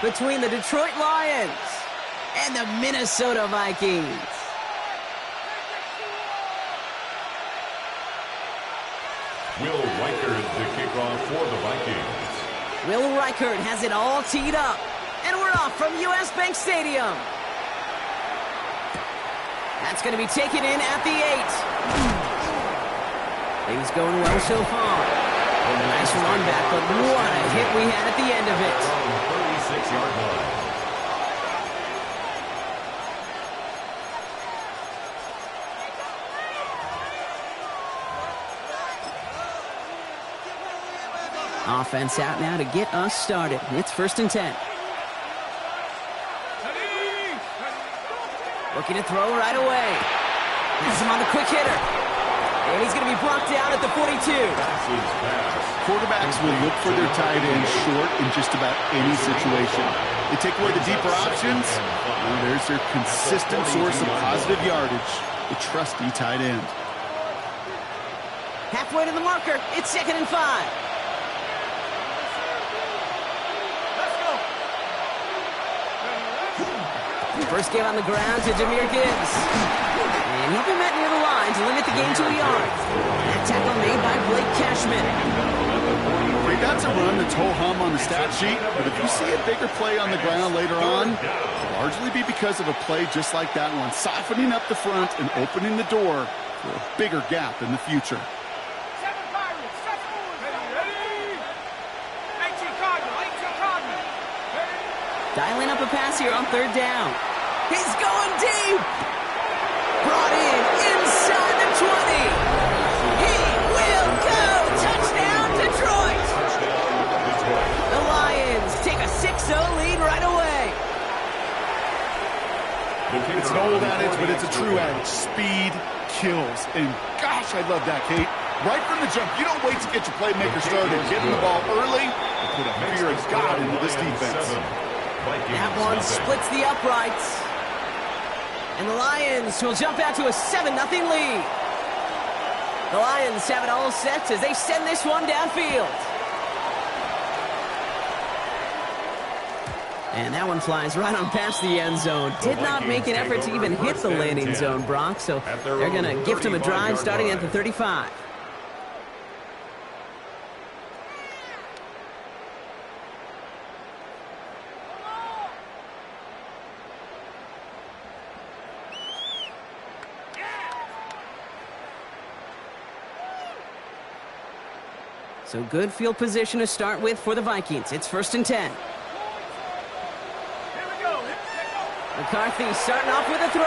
between the Detroit Lions and the Minnesota Vikings. Will Reichert the kickoff for the Vikings. Will Reichert has it all teed up, and we're off from US Bank Stadium. That's going to be taken in at the 8. Things going well so far. Nice run back, but what a hit we had at the end of it. 36-yard line. Offense out now to get us started. It's 1st and 10. Looking to throw right away. Has him on the quick hitter. And he's going to be blocked down at the 42. Quarterbacks will look for their tight end short in just about any situation. They take away the deeper options. Now there's their consistent source of positive yardage, the trusty tight end. Halfway to the marker. It's 2nd and 5. First game on the ground to Jahmyr Gibbs. And he'll be met near the line to limit the game to a yard. That tackle made by Blake Cashman. That's a run that's ho-hum on the stat sheet, but if you see a bigger play on the ground later on, it'll largely be because of a play just like that one, softening up the front and opening the door for a bigger gap in the future. Dialing up a pass here on 3rd down. He's going deep. Brought in inside the 20. He will go. Touchdown, Detroit. The Lions take a 6-0 lead right away. It's an old adage, but it's a true adage. Speed kills. And gosh, I love that, Kate. Right from the jump, you don't wait to get your playmaker started. Getting the ball early, put a fear of God into this defense. That one splits the uprights. And the Lions will jump out to a 7-0 lead. The Lions have it all set as they send this one downfield. And that one flies right on past the end zone. Did not make an effort to even hit the landing zone, Brock. So they're going to gift him a drive starting at the 35. So good field position to start with for the Vikings. It's 1st and 10. McCarthy starting off with a throw.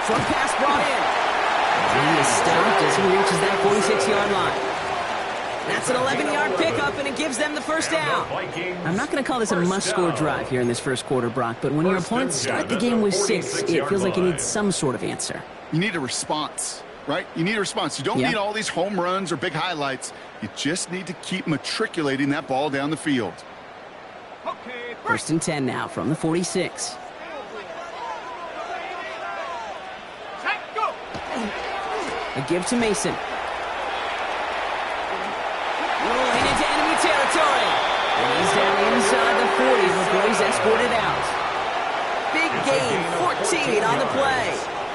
Short pass brought in. And he is stopped as he reaches that 46-yard line. That's an 11-yard pickup, and it gives them the first down. I'm not going to call this a must-score drive here in this first quarter, Brock, but when your opponents start the game with 6, it feels like you need some sort of answer. You need a response. Right? You need a response. You don't need all these home runs or big highlights. You just need to keep matriculating that ball down the field. 1st and 10 now from the 46. A give to Mason. Rolling into enemy territory. And he's down inside the 40 before he's escorted out. Big gain, 14 on the play.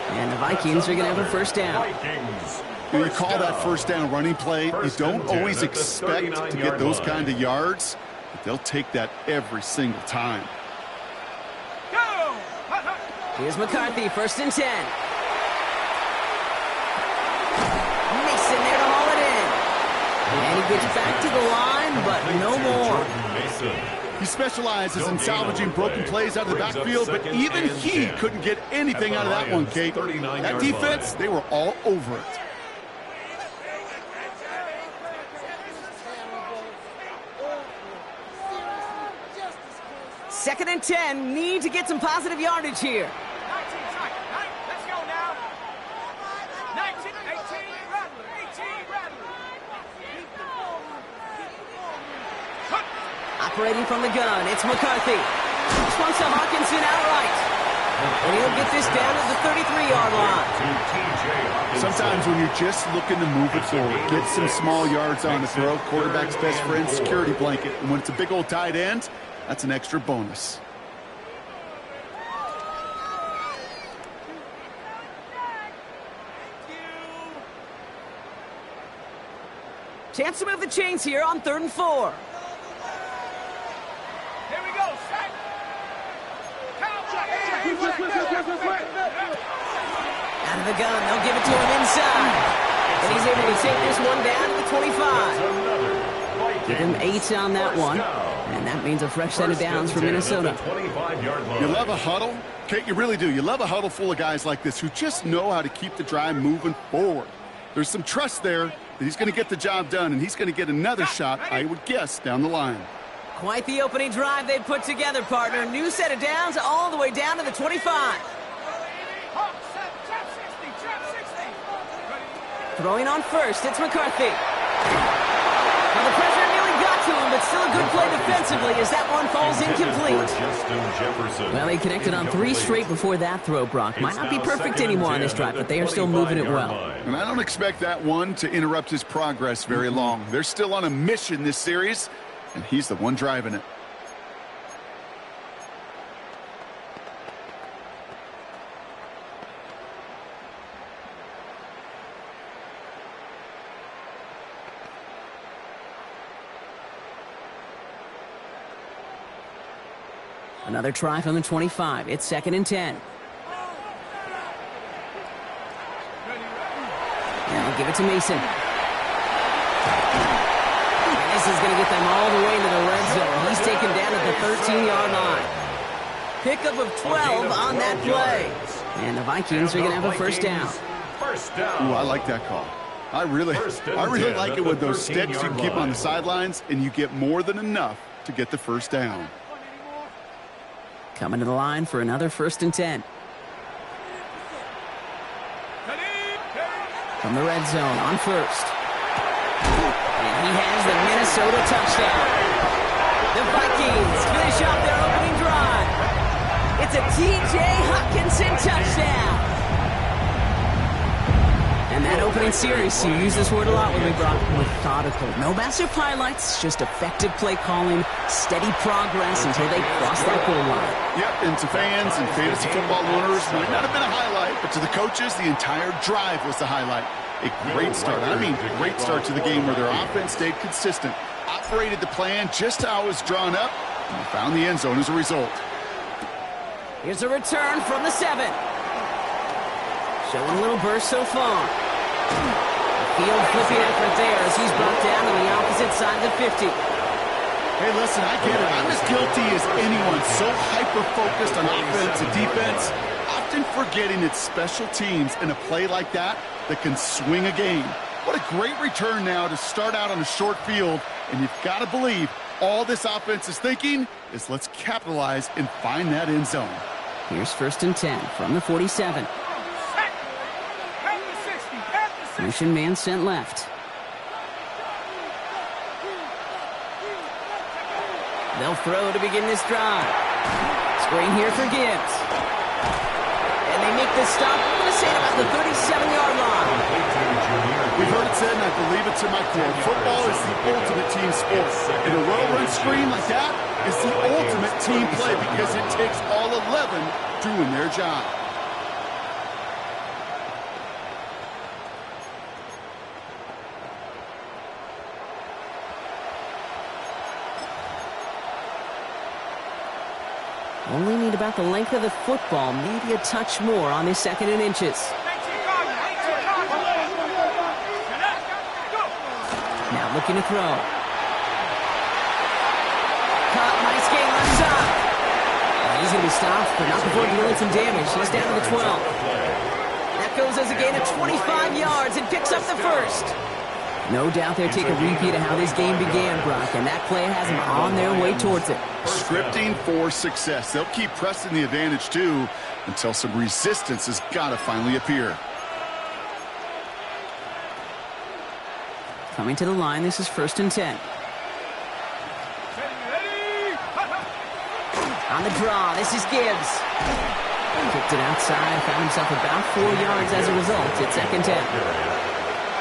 And the Vikings are going to have a first down. When you call that first down running play, you don't always expect to get those kind of yards, but they'll take that every single time. Here's McCarthy, 1st and 10. Mason there to haul it in. And he gets back to the line, but no more. He specializes in salvaging broken plays out of the backfield, but even he couldn't get anything out of that one, Kate. That defense, they were all over it. Second and 10, need to get some positive yardage here. Let's go now. 19, 18, Rattler, 18, Rattler. Operating from the gun, it's McCarthy. Swung to Hawkinson outright. And he'll get this down at the 33-yard line. Sometimes when you're just looking to move it forward, get some small yards on the throw, quarterback's best friend, security blanket. And when it's a big old tight end, That's an extra bonus. Chance to move the chains here on 3rd and 4. Here we go, set. Out of the gun, they'll give it to him inside. And he's able to take this one down to the 25. Give him 8 on that one. And that means a fresh set of downs for Minnesota. You love a huddle? Kate, you really do. You love a huddle full of guys like this who just know how to keep the drive moving forward. There's some trust there that he's going to get the job done, and he's going to get another shot, I would guess, down the line. Quite the opening drive they put together, partner. New set of downs all the way down to the 25. Throwing on first, it's McCarthy. Well, the pressure nearly got to him, but still a good play defensively as that one falls incomplete. Well, he connected on 3 straight before that throw, Brock. Might not be perfect anymore on this drive, but they are still moving it well. And I don't expect that one to interrupt his progress very long. They're still on a mission this series, and he's the one driving it. Another try from the 25. It's 2nd and 10. Now give it to Mason. And this is going to get them all the way into the red zone. He's taken down at the 13-yard line. Pickup of 12 on that play. And the Vikings are going to have a first down. Ooh, I like that call. I really like it with those sticks you can keep on the sidelines, and you get more than enough to get the first down. Coming to the line for another 1st and 10. From the red zone on first. And he has the Minnesota touchdown. The Vikings finish off their opening drive. It's a T.J. Hockenson touchdown. And that opening series, you use this word a lot when we brought methodical. No massive highlights, just effective play calling, steady progress until they cross that goal line. Yep, and to fans and fantasy football owners, might not have been a highlight, but to the coaches, the entire drive was the highlight. A great start. I mean, great start to the game where their offense stayed consistent, operated the plan just how it was drawn up, and found the end zone as a result. Here's a return from the 7. Showing a little burst so far. Field flipping effort there as he's brought down to the opposite side of the 50. Hey, listen, I get it. I'm as guilty as anyone. So hyper-focused on offense and defense, often forgetting it's special teams in a play like that that can swing a game. What a great return now to start out on a short field, and you've got to believe all this offense is thinking is let's capitalize and find that end zone. Here's 1st and 10 from the 47. Mission man sent left. They'll throw to begin this drive. Screen here for Gibbs. And they make this stop, I'm going to say, about the 37-yard line. We've heard it said, and I believe it to my core. Football is the ultimate team sport. And a well-run screen like that is the ultimate team play because it takes all 11 doing their job. Only need about the length of the football, maybe a touch more on this 2nd and inches. Now looking to throw. Caught, nice game left side. He's going to be stopped, but not before dealing some damage. He's down to the 12. That goes as a gain of 25 yards and picks up the first. No doubt they'll take a repeat of how this game began, Brock, and that play has them on their way towards it. Scripting for success. They'll keep pressing the advantage, too, until some resistance has got to finally appear. Coming to the line, this is 1st and 10. On the draw, this is Gibbs. Kicked it outside, found himself about 4 yards as a result. It's 2nd and 10.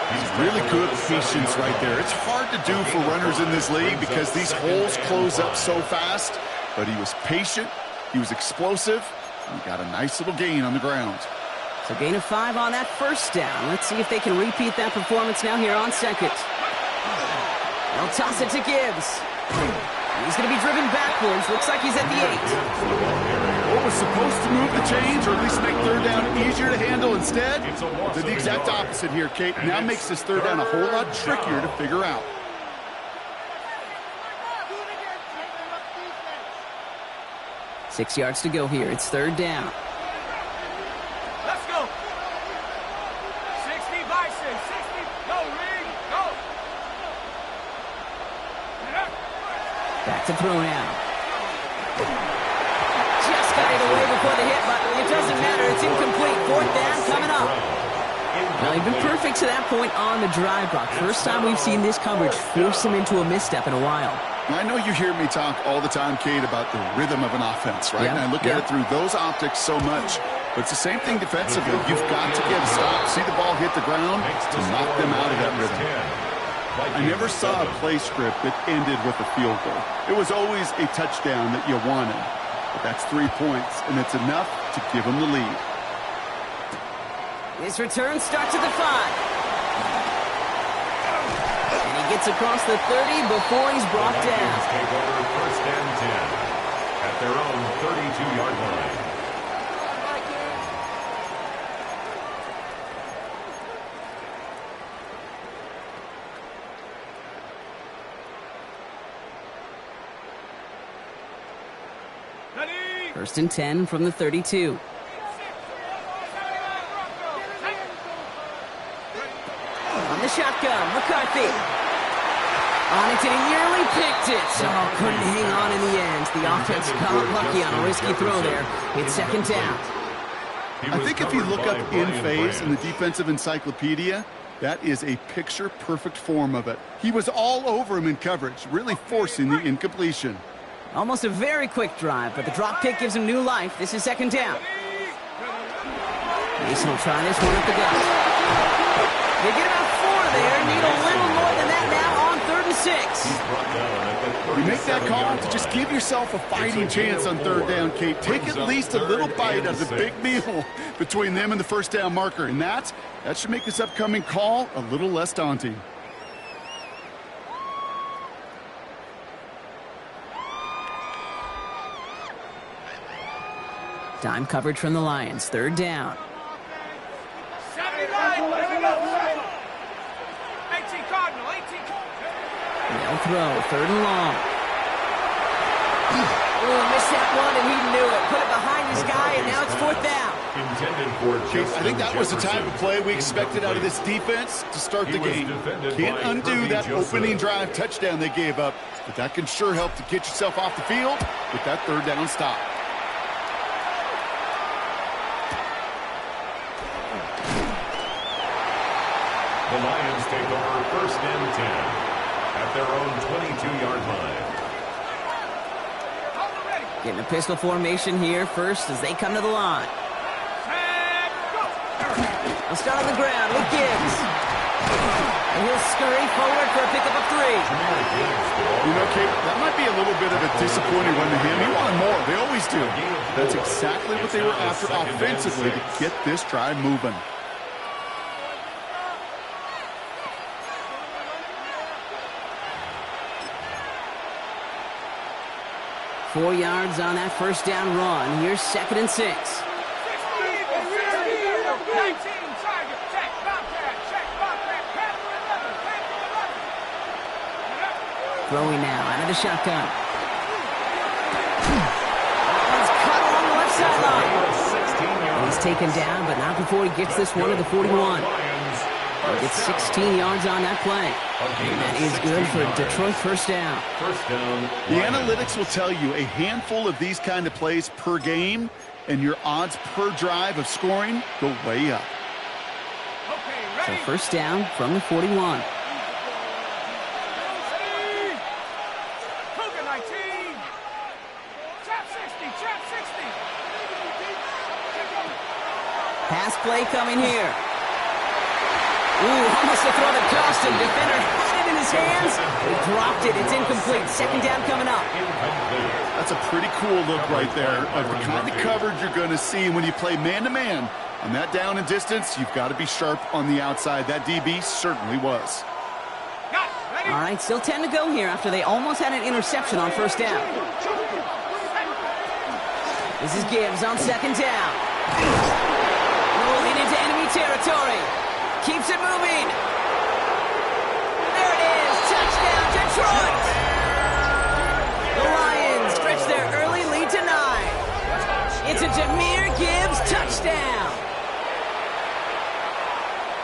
He's really good patience right there. It's hard to do for runners in this league because these holes close up so fast. but he was patient, he was explosive, and he got a nice little gain on the ground. So gain of 5 on that first down. Let's see if they can repeat that performance now here on second. They'll toss it to Gibbs. He's going to be driven backwards. Looks like he's at the 8. What was supposed to move the chains, or at least make third down easier to handle instead, did the exact opposite here, Kate. Now makes this third down a whole lot trickier to figure out. Six yards to go here. It's third down. Let's go. 60 Bison. 60. Go, Ring. Go. Back to throw now. Just got it away before the hit, but it doesn't matter. It's incomplete. Fourth down coming up. Well, he's been perfect to that point on the drive block. First time we've seen this coverage force him into a misstep in a while. I know you hear me talk all the time, Kate, about the rhythm of an offense, right? And I look at it through those optics so much. But it's the same thing defensively. You've got to get a stop, see the ball hit the ground, to knock them out of that rhythm. I never saw a play script that ended with a field goal. It was always a touchdown that you wanted. But that's 3 points, and it's enough to give them the lead. This return starts at the 5. And he gets across the 30 before he's brought down. Take over first and 10 at their own 32-yard line. First and 10 from the 32. On the shotgun, McCarthy. On it, and he nearly picked it. Oh, couldn't hang on in the end. The offense got lucky on a risky throw there. It's second down. I think if you look up in phase in the defensive encyclopedia, that is a picture-perfect form of it. He was all over him in coverage, really forcing the incompletion. Almost a very quick drive, but the drop kick gives him new life. This is second down. Mason will try this one up the gut. They get about 4 there. Need a little more than that now on 3rd and 6. You make that call to just give yourself a fighting chance on third down, Kate. Take at least a little bite out of the big meal between them and the first down marker. And that should make this upcoming call a little less daunting. Dime coverage from the Lions. Third down. 79. Here we go. 18 Cardinal. 18. They'll throw. Third and long. Oh, missed that one, and he knew it. Put it behind his guy, and now it's fourth down. I think that was the type of play we expected out of this defense to start the game. Can't undo that opening drive touchdown they gave up, but that can sure help to get yourself off the field with that third down stop. The Lions take over first and 10 at their own 22-yard line. Getting a pistol formation here first as they come to the line. They'll start on the ground with Gibbs. And he'll scurry forward for a pickup of 3. You know, Kate, that might be a little bit of a disappointing run to him. He wanted more. They always do. That's exactly what they were after offensively to get this drive moving. Four yards on that first down run. Here's second and 6. Throwing now out of the shotgun. He's cut along the left sideline. He's taken down, but not before he gets this one to the 41. He gets 16 yards on that play. And that is good for Detroit first down. The analytics will tell you a handful of these kind of plays per game, and your odds per drive of scoring go way up. So first down from the 41. Pass play coming here. Ooh, almost a throw that cost him. Defender had it in in his hands. He dropped it. It's incomplete. Second down coming up. That's a pretty cool look right there of the kind of coverage you're going to see when you play man-to-man. On that down and distance, you've got to be sharp on the outside. That DB certainly was. All right, still 10 to go here after they almost had an interception on first down. This is Gibbs on second down. Rolling into enemy territory. Keeps it moving. There it is. Touchdown, Detroit. The Lions stretch their early lead to 9. It's a Jahmyr Gibbs touchdown.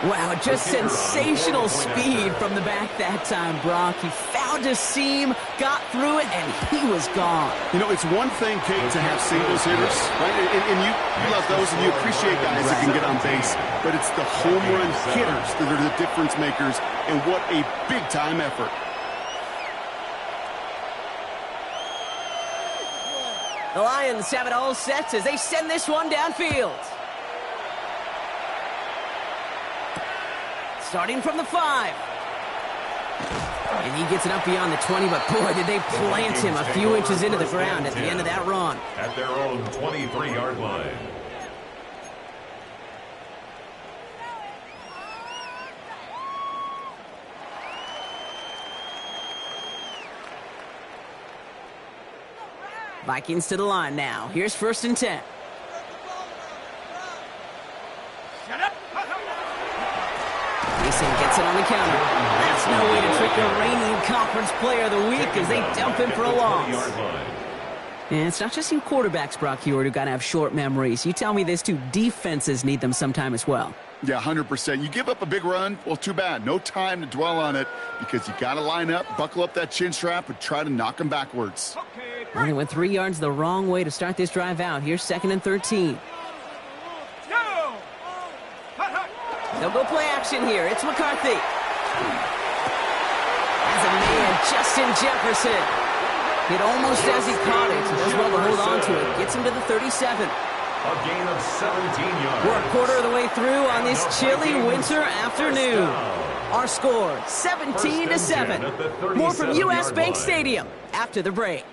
Wow, just sensational speed from the back that time, Brock. He found a seam, got through it, and he was gone. You know, it's one thing, Kate, to have singles hitters, right? And you love those, and you appreciate guys that can get on base. But it's the home run hitters that are the difference makers, and what a big-time effort. The Lions have it all set as they send this one downfield. Starting from the 5. And he gets it up beyond the 20, but boy, did they plant him a few inches into the ground at the end of that run. At their own 23-yard line. Vikings to the line now. Here's 1st and 10. Mason gets it on the counter. That's no way to trick the reigning conference player of the week as they dump him for a loss. And it's not just you quarterbacks, Brock Heward, who got to have short memories. You tell me this too, defenses need them sometime as well. Yeah, 100%. You give up a big run, well, too bad. No time to dwell on it because you got to line up, buckle up that chin strap, and try to knock them backwards. Well, they went 3 yards the wrong way to start this drive out. Here's 2nd and 13. They'll go play action here. It's McCarthy. As a man, Justin Jefferson. Hit almost as he caught it. He does well to hold on to it. Gets him to the 37. A gain of 17 yards. We're a quarter of the way through on this chilly winter afternoon. Our score, 17-7. More from U.S. Bank Stadium after the break.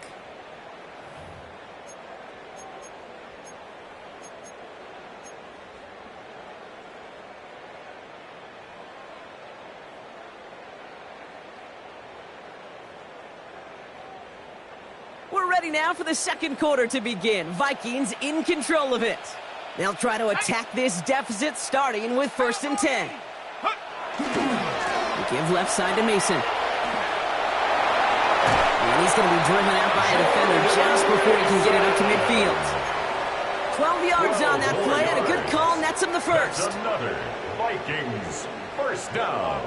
Ready now for the second quarter to begin. Vikings in control of it. They'll try to attack this deficit starting with 1st and 10. They give left side to Mason. And he's going to be driven out by a defender just before he can get it up to midfield. 12 yards on that play and a good call nets him the first. That's another Vikings first down.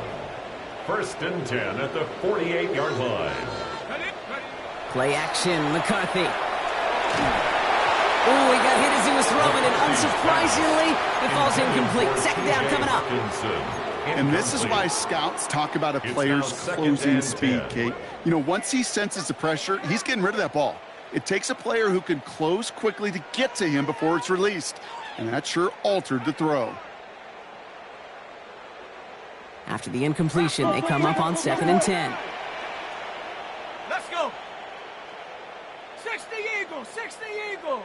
1st and 10 at the 48-yard line. Play action, McCarthy. Oh, he got hit as he was throwing, and unsurprisingly, it falls incomplete. Second down coming up. And this is why scouts talk about a player's closing speed, Kate. You know, once he senses the pressure, he's getting rid of that ball. It takes a player who can close quickly to get to him before it's released. And that sure altered the throw. After the incompletion, they come up on 2nd and 10. Let's go. 60 Eagle, 60 Eagle.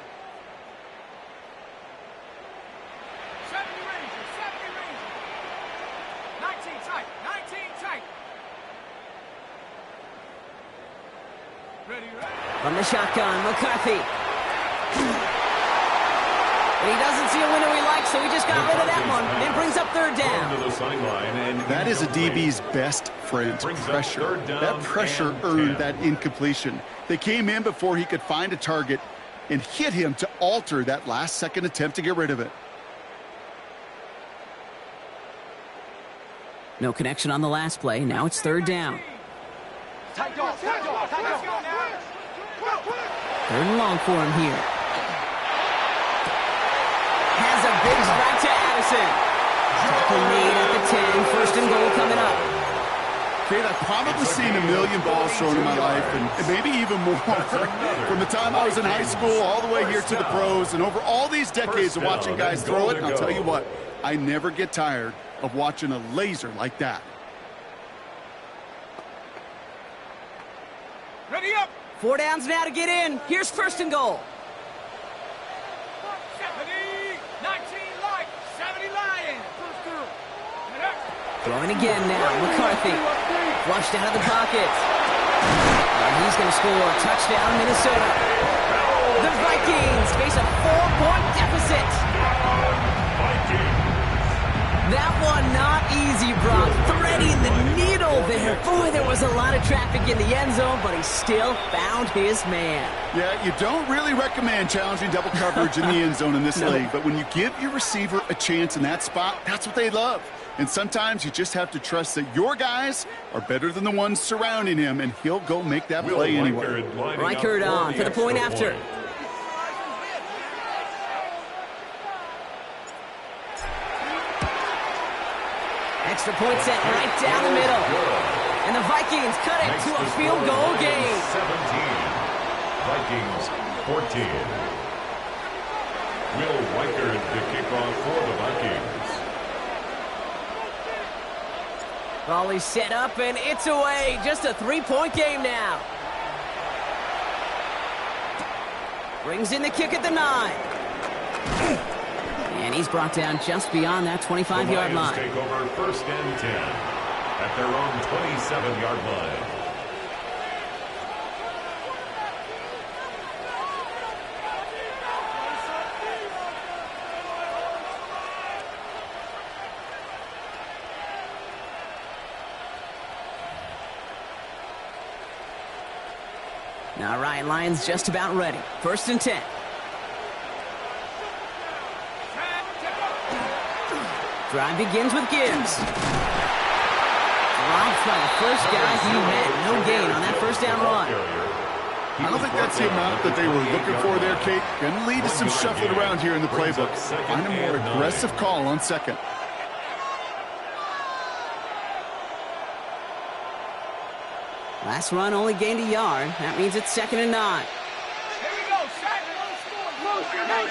70 Ranger, 70 Ranger. 19 tight, 19 tight. Ready, ready. From the shotgun, McCarthy. And he doesn't see a window he likes, so he just got rid of that one. Then brings up 3rd down. That is a DB's best friend, pressure. That pressure earned that incompletion. They came in before he could find a target and hit him to alter that last-second attempt to get rid of it. No connection on the last play. Now it's 3rd down. Tight dog, tight dog, tight dog. 3rd and long for him here. Has a big strike to Addison. Tackle made at the 10. 1st and goal coming up. Kate, I've probably seen a million balls thrown in my life, and maybe even more. From the time I was in high school all the way here to the pros, and over all these decades of watching guys throw it, and I'll tell you what, I never get tired of watching a laser like that. 4 downs now to get in. Here's first and goal. 70, 19 Lions, 70 Lions. Throwing again now. McCarthy. Flushed out of the pocket. And he's going to score. Touchdown, Minnesota. The Vikings face a 4-point deficit. That one not easy, Brock. Threading the needle there. Boy, there was a lot of traffic in the end zone, but he still found his man. Yeah, you don't really recommend challenging double coverage in the end zone in this league, but when you give your receiver a chance in that spot, that's what they love. And sometimes you just have to trust that your guys are better than the ones surrounding him, and he'll go make that play anyway. Reichard on for the point after. Extra point set right down the middle. And the Vikings cut it to a field goal game. 17. Vikings 14. Will Reichard the kickoff for the Vikings. Volley set up and it's away. Just a 3-point game now. Brings in the kick at the 9. And he's brought down just beyond that 25-yard line. The Lions take over first and 10 at their own 27-yard line. Now Ryan Lyons just about ready. First and 10. Drive begins with Gibbs. Dropped by the first guy he met. No gain on that first down run. I don't think that's the amount that they were looking for there, Kate. Going to lead to some shuffling around here in the playbook. Find a more aggressive call on second. Last run only gained a yard. That means it's second and 9. Here we go, set. 19,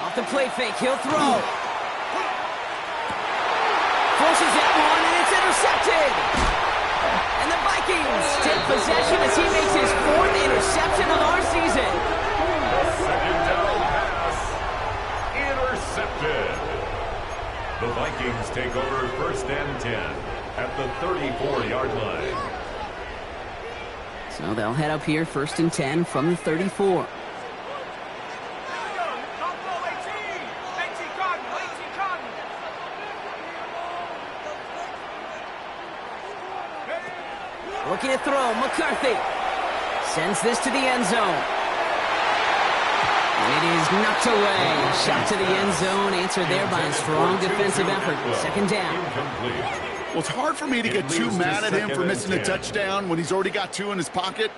Off the play fake, he'll throw. Forces that one, and it's intercepted. And the Vikings take possession as he makes his 4th interception of our season. The second down pass intercepted. The Vikings take over first and 10 at the 34-yard line. So they'll head up here first and 10 from the 34. Looking to throw, McCarthy sends this to the end zone. It is knocked away. Shot to the end zone, answered there by a strong defensive effort. Second down. Well, it's hard for me to get too mad at him for missing a touchdown when he's already got 2 in his pocket.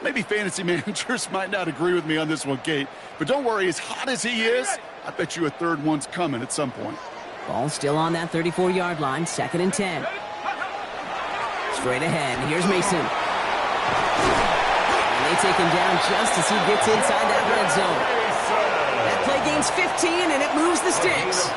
Maybe fantasy managers might not agree with me on this one, Kate. But don't worry, as hot as he is, I bet you a third one's coming at some point. Ball still on that 34-yard line, second and 10. Straight ahead, here's Mason. And they take him down just as he gets inside that red zone. That play gains 15, and it moves the sticks.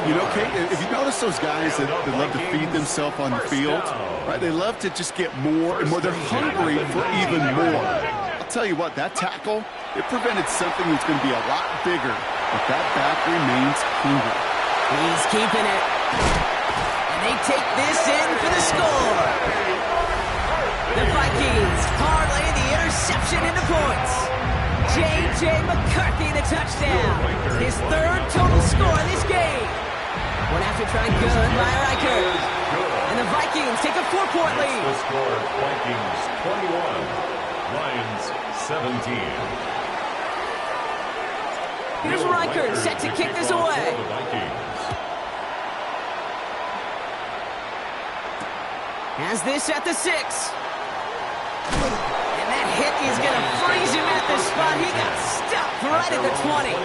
You know, Kate, if you notice those guys that love to feed themselves on the field, right? They love to just get more and more. They're hungry for even more. I'll tell you what, that tackle, it prevented something that's going to be a lot bigger, but that back remains hungry. He's keeping it. And they take this in for the score. The Vikings parlay the interception into points. J.J. McCarthy, the touchdown. His 3rd total score in this game. One after try good by Reichard. And the Vikings take a 4-point lead. The score, Vikings 21, Lions 17. Here's Reichard set to kick this away. Has this at the 6. And that hit is going to freeze him at the spot. He got stuck right at the 20.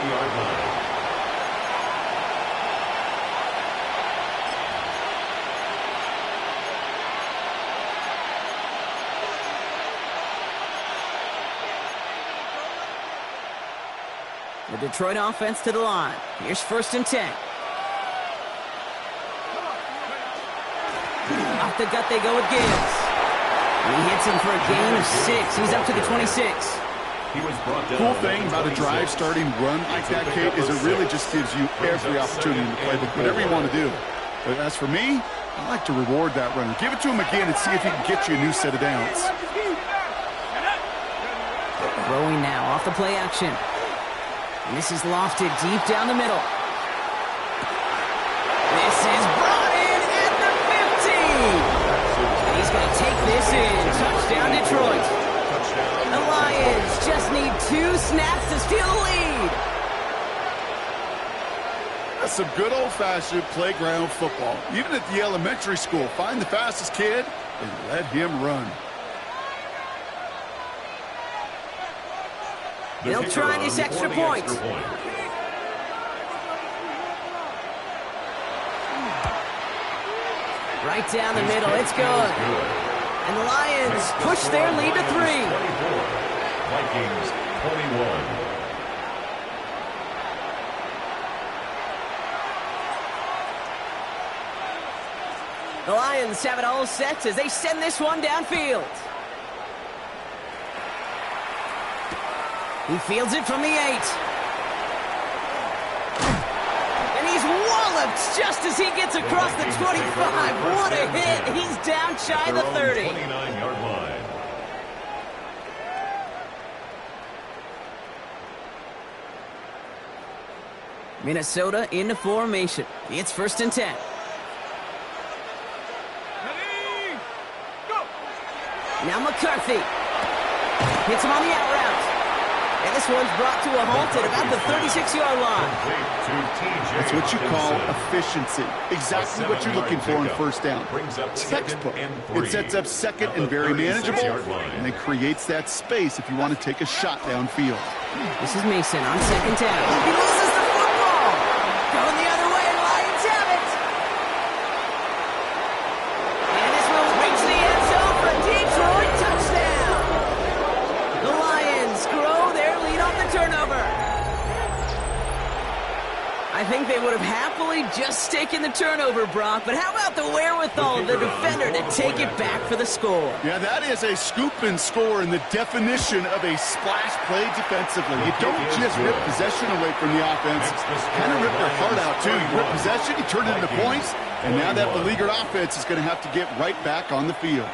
The Detroit offense to the line. Here's first and 10. Off the gut they go with Gibbs. And he hits him for a gain of 6. He's up to the 26. He was brought down. Cool thing about a drive starting run like that, Kate, is it really just gives you every opportunity in the playbook, whatever you want to do. But as for me, I like to reward that runner. Give it to him again and see if he can get you a new set of downs. Throwing now off the play action. And this is lofted deep down the middle. This is brought in at the 50. And he's going to take this in. Touchdown, Detroit. The Lions just need 2 snaps to steal the lead. That's some good old-fashioned playground football. Even at the elementary school, find the fastest kid and let him run. They'll try this extra point. Right down the middle, it's good. And the Lions push their lead to 3. Vikings 21. The Lions have it all set as they send this one downfield. He fields it from the 8. And he's walloped just as he gets across the 25. What a hit. He's down shy the 30. 29-yard line. Minnesota into formation. It's 1st and 10. Ready, go. Now McCarthy. Hits him on the out route. And this one's brought to a halt at about the 36-yard line. That's what you call efficiency. Exactly what you're looking for on 1st down. Textbook. It sets up 2nd and very manageable, and it creates that space if you want to take a shot downfield. This is Mason on 2nd down. He loses the football. Going the other way, and Lions have it. And this will reach the end zone for a Detroit touchdown. The Lions grow their lead off the turnover. I think they would have happily just taken the turnover, Brock, but how about the wherewithal of the defender to take it back for the score? Yeah, that is a scoop and score in the definition of a splash play defensively. You don't just rip possession away from the offense, kind of rip their heart out, too. You rip possession, you turn it into points, and now that beleaguered offense is going to have to get right back on the field.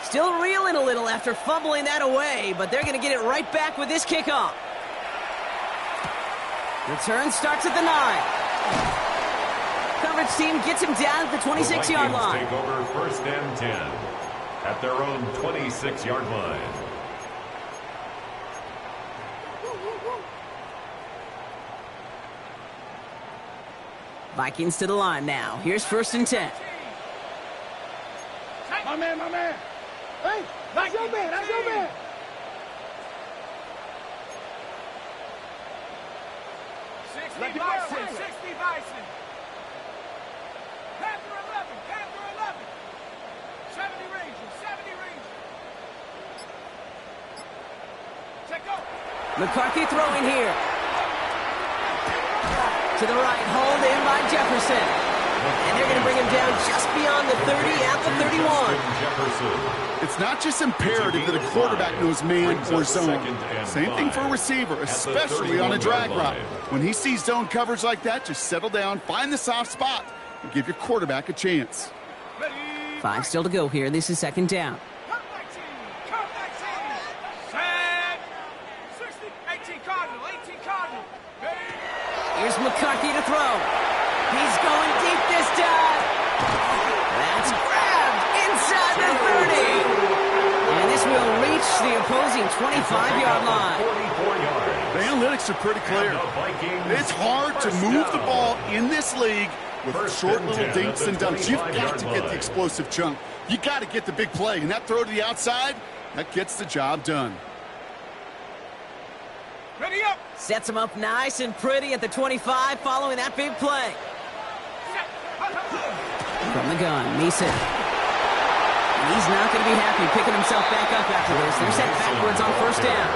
Still reeling a little after fumbling that away, but they're going to get it right back with this kickoff. Return starts at the 9. Coverage team gets him down at the 26-yard line. Take over 1st and 10 at their own 26-yard line. Vikings to the line now. Here's 1st and 10. My man, my man. Hey, that's your man, that's your man. 60 Bison, 60 Bison. Panther 11, Panther 11. 70 Rangers, 70 Rangers. Check go. McCarthy throwing here. To the right, hauled in by Jefferson. And they're going to bring him down just beyond the 30 at the 31. It's not just imperative that a quarterback knows man or zone. Same thing for a receiver, especially on a drag route. When he sees zone coverage like that, just settle down, find the soft spot, and give your quarterback a chance. 5 still to go here. This is 2nd down. Come back team. Set. 60, 18 Cardinal, 18 Cardinal. Here's McCarthy to throw. He's going deep this time. That's grabbed inside the 30. And this will reach the opposing 25-yard line. 44 yards. The analytics are pretty clear. It's hard to move the ball in this league with short little dinks and dumps. You've got to get the explosive chunk. You got to get the big play. And that throw to the outside, that gets the job done. Ready up. Sets him up nice and pretty at the 25 following that big play. From the gun, Mason. And he's not going to be happy picking himself back up after this. They're set backwards on 1st down.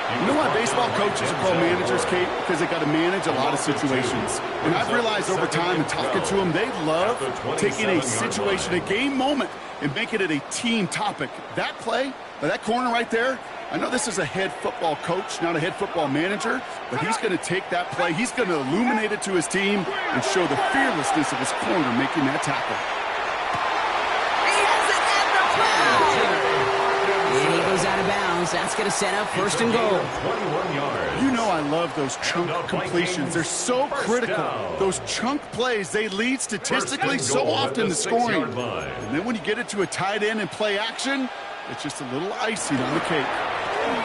You know why baseball coaches are called managers, Kate? Because they got to manage a lot of situations. And I've realized over time and talking to them, they love taking a situation, a game moment, and making it a team topic. That play, that corner right there, I know this is a head football coach, not a head football manager, but he's going to take that play, he's going to illuminate it to his team and show the fearlessness of his corner making that tackle. And he goes out of bounds. That's going to set up first and goal. 21 yards. You know I love those chunk completions. They're so critical. Those chunk plays, they lead statistically so often to scoring. And then when you get it to a tight end and play action, it's just a little icing on the cake.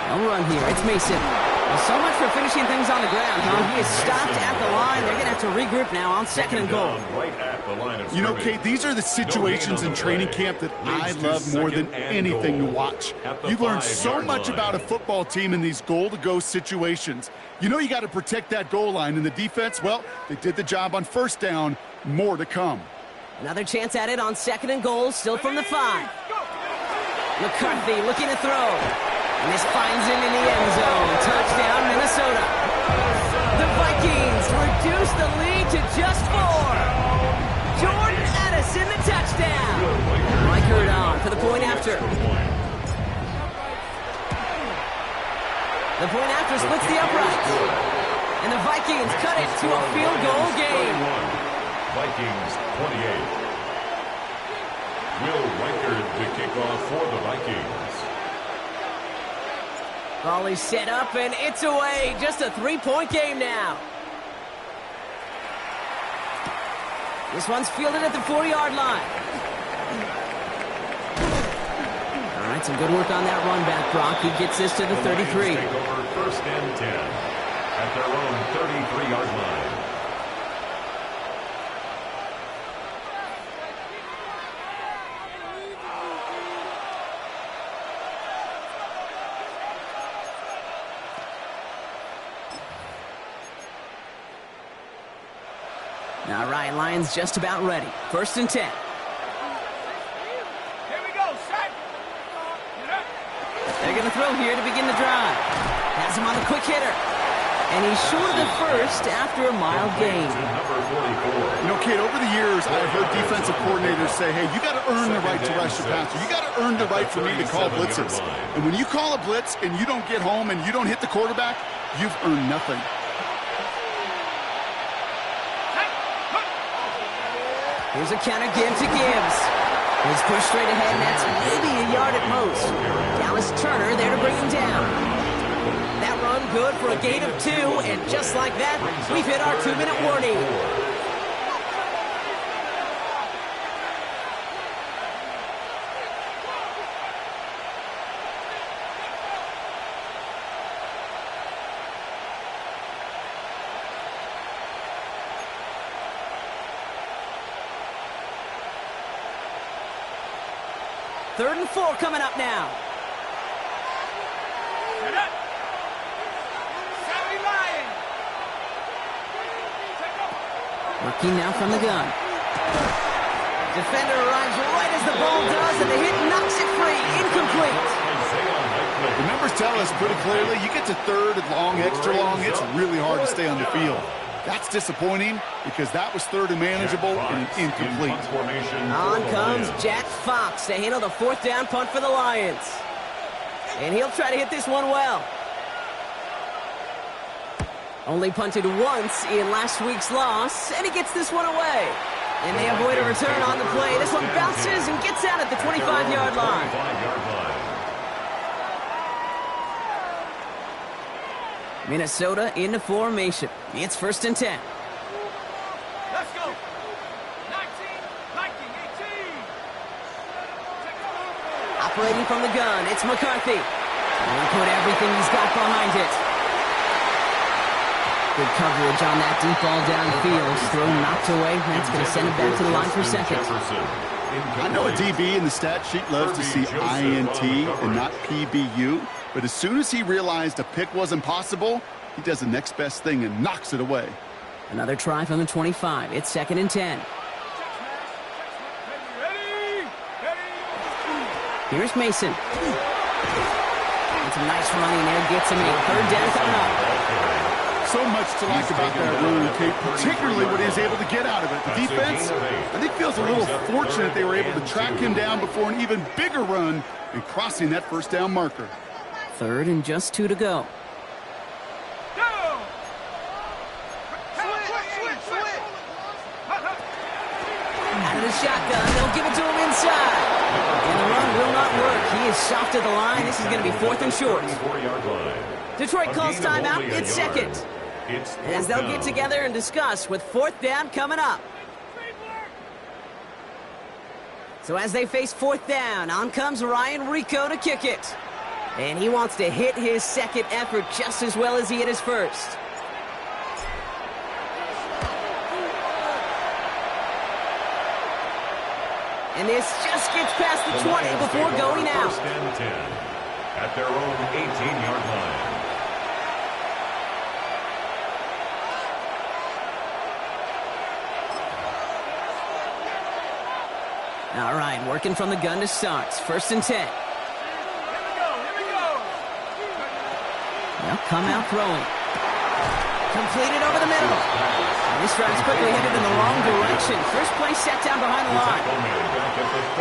No run here. It's Mason. Well, so much for finishing things on the ground, huh? He is stopped at the line. They're going to have to regroup now on second and goal. You know, Kate, these are the situations in training camp that I love more than anything to watch. You learn so much about a football team in these goal-to-go situations. You know you got to protect that goal line, and the defense, well, they did the job on first down. More to come. Another chance at it on second and goal, still from the 5. McCarthy looking to throw. And this finds him in the end zone. Touchdown, Minnesota. The Vikings reduce the lead to just 4. Jordan Addison, the touchdown. Reichert on for the point after. The point after splits the uprights. And the Vikings cut it to a field goal game. Vikings 28. Will Reichert the kickoff for the Vikings. Volley set up, and it's away. Just a 3-point game now. This one's fielded at the 4-yard line. All right, some good work on that run back, Brock. He gets this to the 33. Take over first and 10 at their own 33-yard line. All right, Lions just about ready. First and 10. Here we go, set. They're going to throw here to begin the drive. Has him on the quick hitter. And he's short of the first after a mild gain. You know, Kate, over the years, I've heard defensive coordinators say, hey, you got to earn the right to rush the passer. You got to earn the right for me to call blitzes. And when you call a blitz and you don't get home and you don't hit the quarterback, you've earned nothing. Here's a counter give to Gibbs. He's pushed straight ahead, and that's maybe a yard at most. Dallas Turner there to bring him down. That run good for a gain of 2, and just like that, we've hit our 2-minute warning. Third and 4 coming up now. Working now from the gun. Defender arrives right as the ball does, and the hit knocks it free. Incomplete. The numbers tell us pretty clearly, you get to third and long, extra long, it's really hard to stay on the field. That's disappointing because that was third and manageable and incomplete. On comes Jack Fox to handle the 4th down punt for the Lions. And he'll try to hit this one well. Only punted once in last week's loss, and he gets this one away. And they avoid a return on the play. This one bounces and gets out at the 25-yard line. Minnesota into formation. It's first and 10. Let's go. 19, 18. Operating from the gun, it's McCarthy. And he'll put everything he's got behind it. Good coverage on that deep ball downfield. Throw knocked away. That's going to send it back to the line for second. I know a DB in the stat sheet loves to see INT and not PBU, but as soon as he realized a pick wasn't possible, he does the next best thing and knocks it away. Another try from the 25. It's second and 10. Here's Mason. some nice running there. Gets him a third down coming up. So much to like about that run, okay? Particularly what he was able to get out of it. The defense, I think, feels a little fortunate they were able to track him down before an even bigger run and crossing that first down marker. Third and just 2 to go. Out of the shotgun, they'll give it to him inside. And the run will not work. He is soft at the line. This is going to be 4th and short. Detroit calls timeout. It's second. As they'll get together and discuss with 4th down coming up. So as they face 4th down, on comes Ryan Rico to kick it. And he wants to hit his second effort just as well as he hit his first. And this just gets past the 20 before going out. First and 10 at their own 18-yard line. All right, working from the gun to start. 1st and 10. They'll come out throwing. Completed over the middle. And this drive's quickly headed in the wrong direction. First play set down behind the line.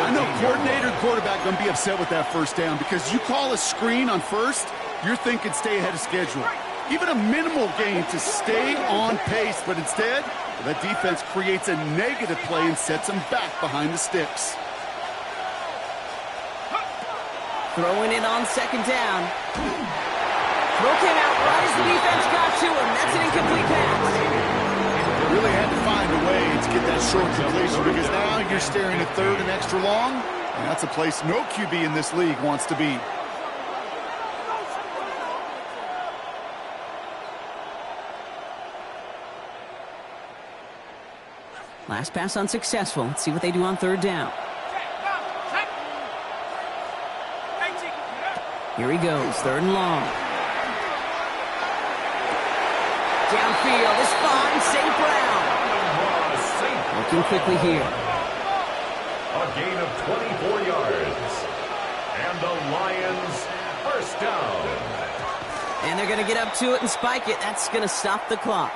I know coordinator and quarterback going to be upset with that first down because you call a screen on first, you're thinking stay ahead of schedule. Even a minimal gain to stay on pace, but instead, that defense creates a negative play and sets them back behind the sticks. Throwing it on 2nd down. Throw came out right as the defense got to him. That's an incomplete pass. Really had to find a way to get that short completion because now you're staring at 3rd and extra long, and that's a place no QB in this league wants to be. Last pass unsuccessful. Let's see what they do on 3rd down. Here he goes, 3rd and long. Downfield is fine, St. Brown. Working quickly here. A gain of 24 yards. And the Lions first down. And they're going to get up to it and spike it. That's going to stop the clock.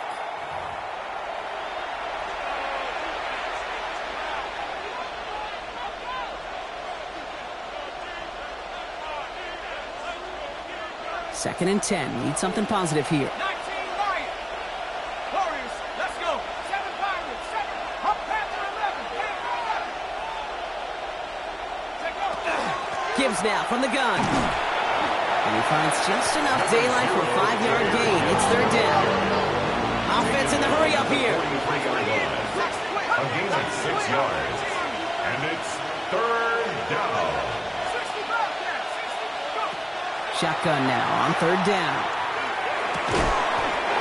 Second and 10. Need something positive here. 19 Lions. Warriors, let's go. 7 Pirates, 7. Up Panther 11. Gibbs now from the gun. And he finds just enough daylight for a 5-yard gain. It's 3rd down. Offense in the hurry up here. A gain of 6 yards. And it's 3rd down. Shotgun now on 3rd down.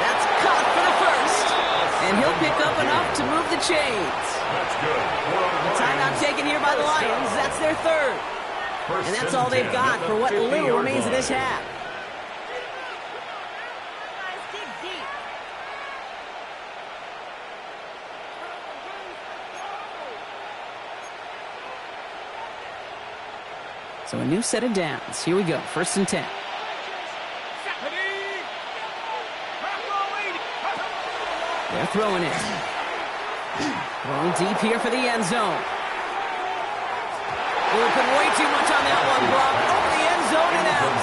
That's caught for the first. And he'll pick up enough to move the chains. That's good. Timeout taken here by the Lions. That's their 3rd. And that's all they've got for what little remains of this half. So a new set of downs. Here we go. 1st and 10. They're throwing it. Throwing deep here for the end zone. Open way too much on that one, Brock. Over the end zone and out.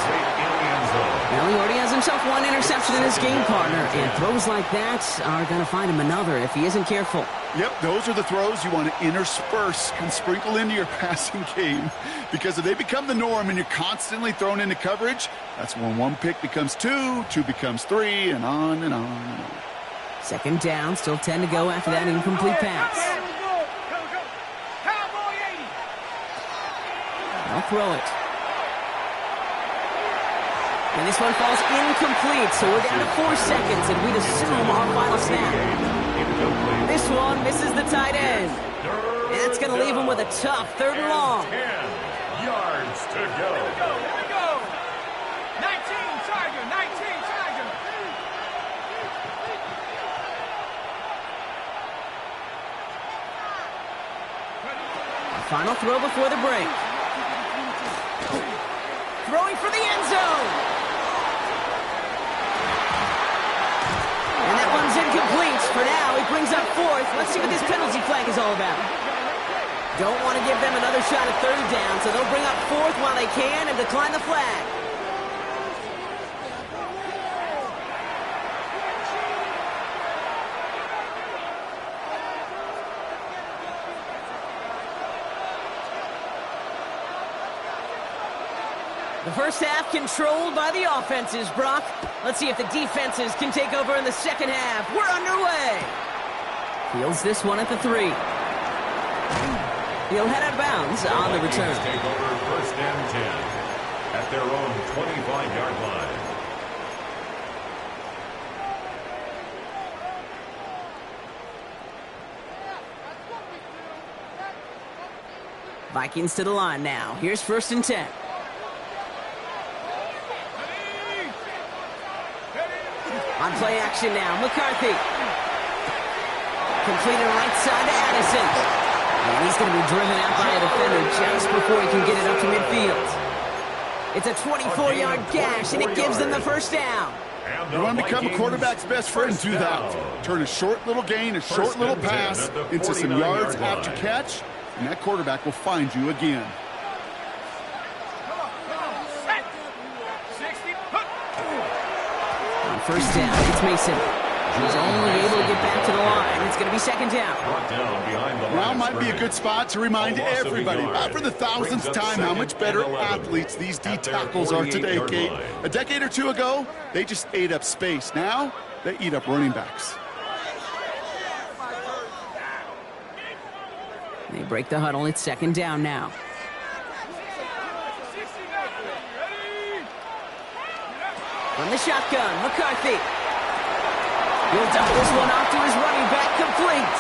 Well, he already has himself one interception in his game, partner. And throws like that are going to find him another if he isn't careful. Yep, those are the throws you want to intersperse and sprinkle into your passing game. Because if they become the norm and you're constantly thrown into coverage, that's when 1 pick becomes 2, 2 becomes 3, and on and on and on. 2nd down, still 10 to go after that incomplete pass. They'll throw it. And this one falls incomplete, so we're down to 4 seconds, and we'd assume our final snap. This one misses the tight end. And that's going to leave him with a tough 3rd and long. 10 yards to go. Here we go. 19 Tiger, 19 Tiger. Final throw before the break. throwing for the end zone. And that one's incomplete. For now, he brings up fourth. Let's see what this penalty flag is all about. Don't want to give them another shot at third down, so they'll bring up fourth while they can and decline the flag. The first half controlled by the offenses, Brock. Let's see if the defenses can take over in the second half. We're underway. Fields this one at the 3. He'll head out of bounds on the return. Take over first and 10 at their own 25-yard line. Vikings to the line now. Here's first and 10. On play action now, McCarthy. Completed right side to Addison. And he's going to be driven out by a defender just before he can get it up to midfield. It's a 24-yard gash, and it gives them the first down. You want to become a quarterback's best friend, do that. Turn a short little gain, a short little pass into some yards after catch, and that quarterback will find you again. First down, it's Mason. He's only able to get back to the line. It's going to be second down. Now might be a good spot to remind everybody, for the thousandth time, how much better athletes these D tackles are today, Kate. A decade or two ago, they just ate up space. Now, they eat up running backs. They break the huddle. It's second down now. From the shotgun, McCarthy. He'll dump this one off to his running back, complete.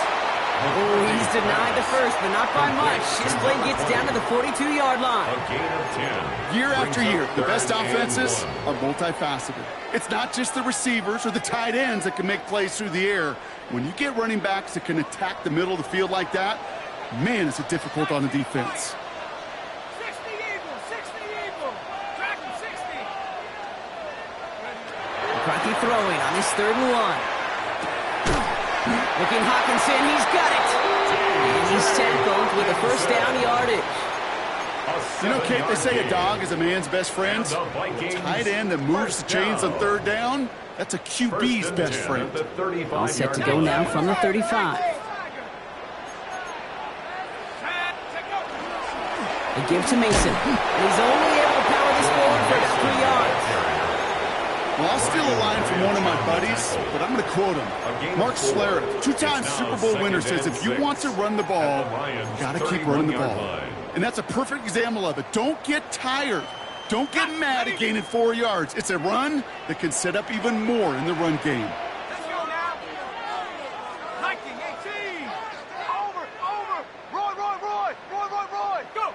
Oh, he's denied the first, but not by much. His play gets down to the 42-yard line. A gain of 10. Year after year, the best offenses are multifaceted. It's not just the receivers or the tight ends that can make plays through the air. When you get running backs that can attack the middle of the field like that, man, is it difficult on the defense. McCarthy throwing on his 3rd and 1. Looking Hawkinson, he's got it. And he's tackled with a first down yardage. You know, Kate, they say a dog is a man's best friend. A tight end that moves the chains on 3rd down, that's a QB's best friend. All set to go now from the 35. They give to Mason. And he's only able to power this forward for about 3 yards. Well, I'll steal a line from one of my buddies, but I'm going to quote him. Mark Schlereth, 2-time Super Bowl winner, says if you want to run the ball, you got to keep running the ball. And that's a perfect example of it. Don't get tired. Don't get mad at gaining 4 yards. It's a run that can set up even more in the run game. Let's go now. Hiking 18. Over. Roy. Go.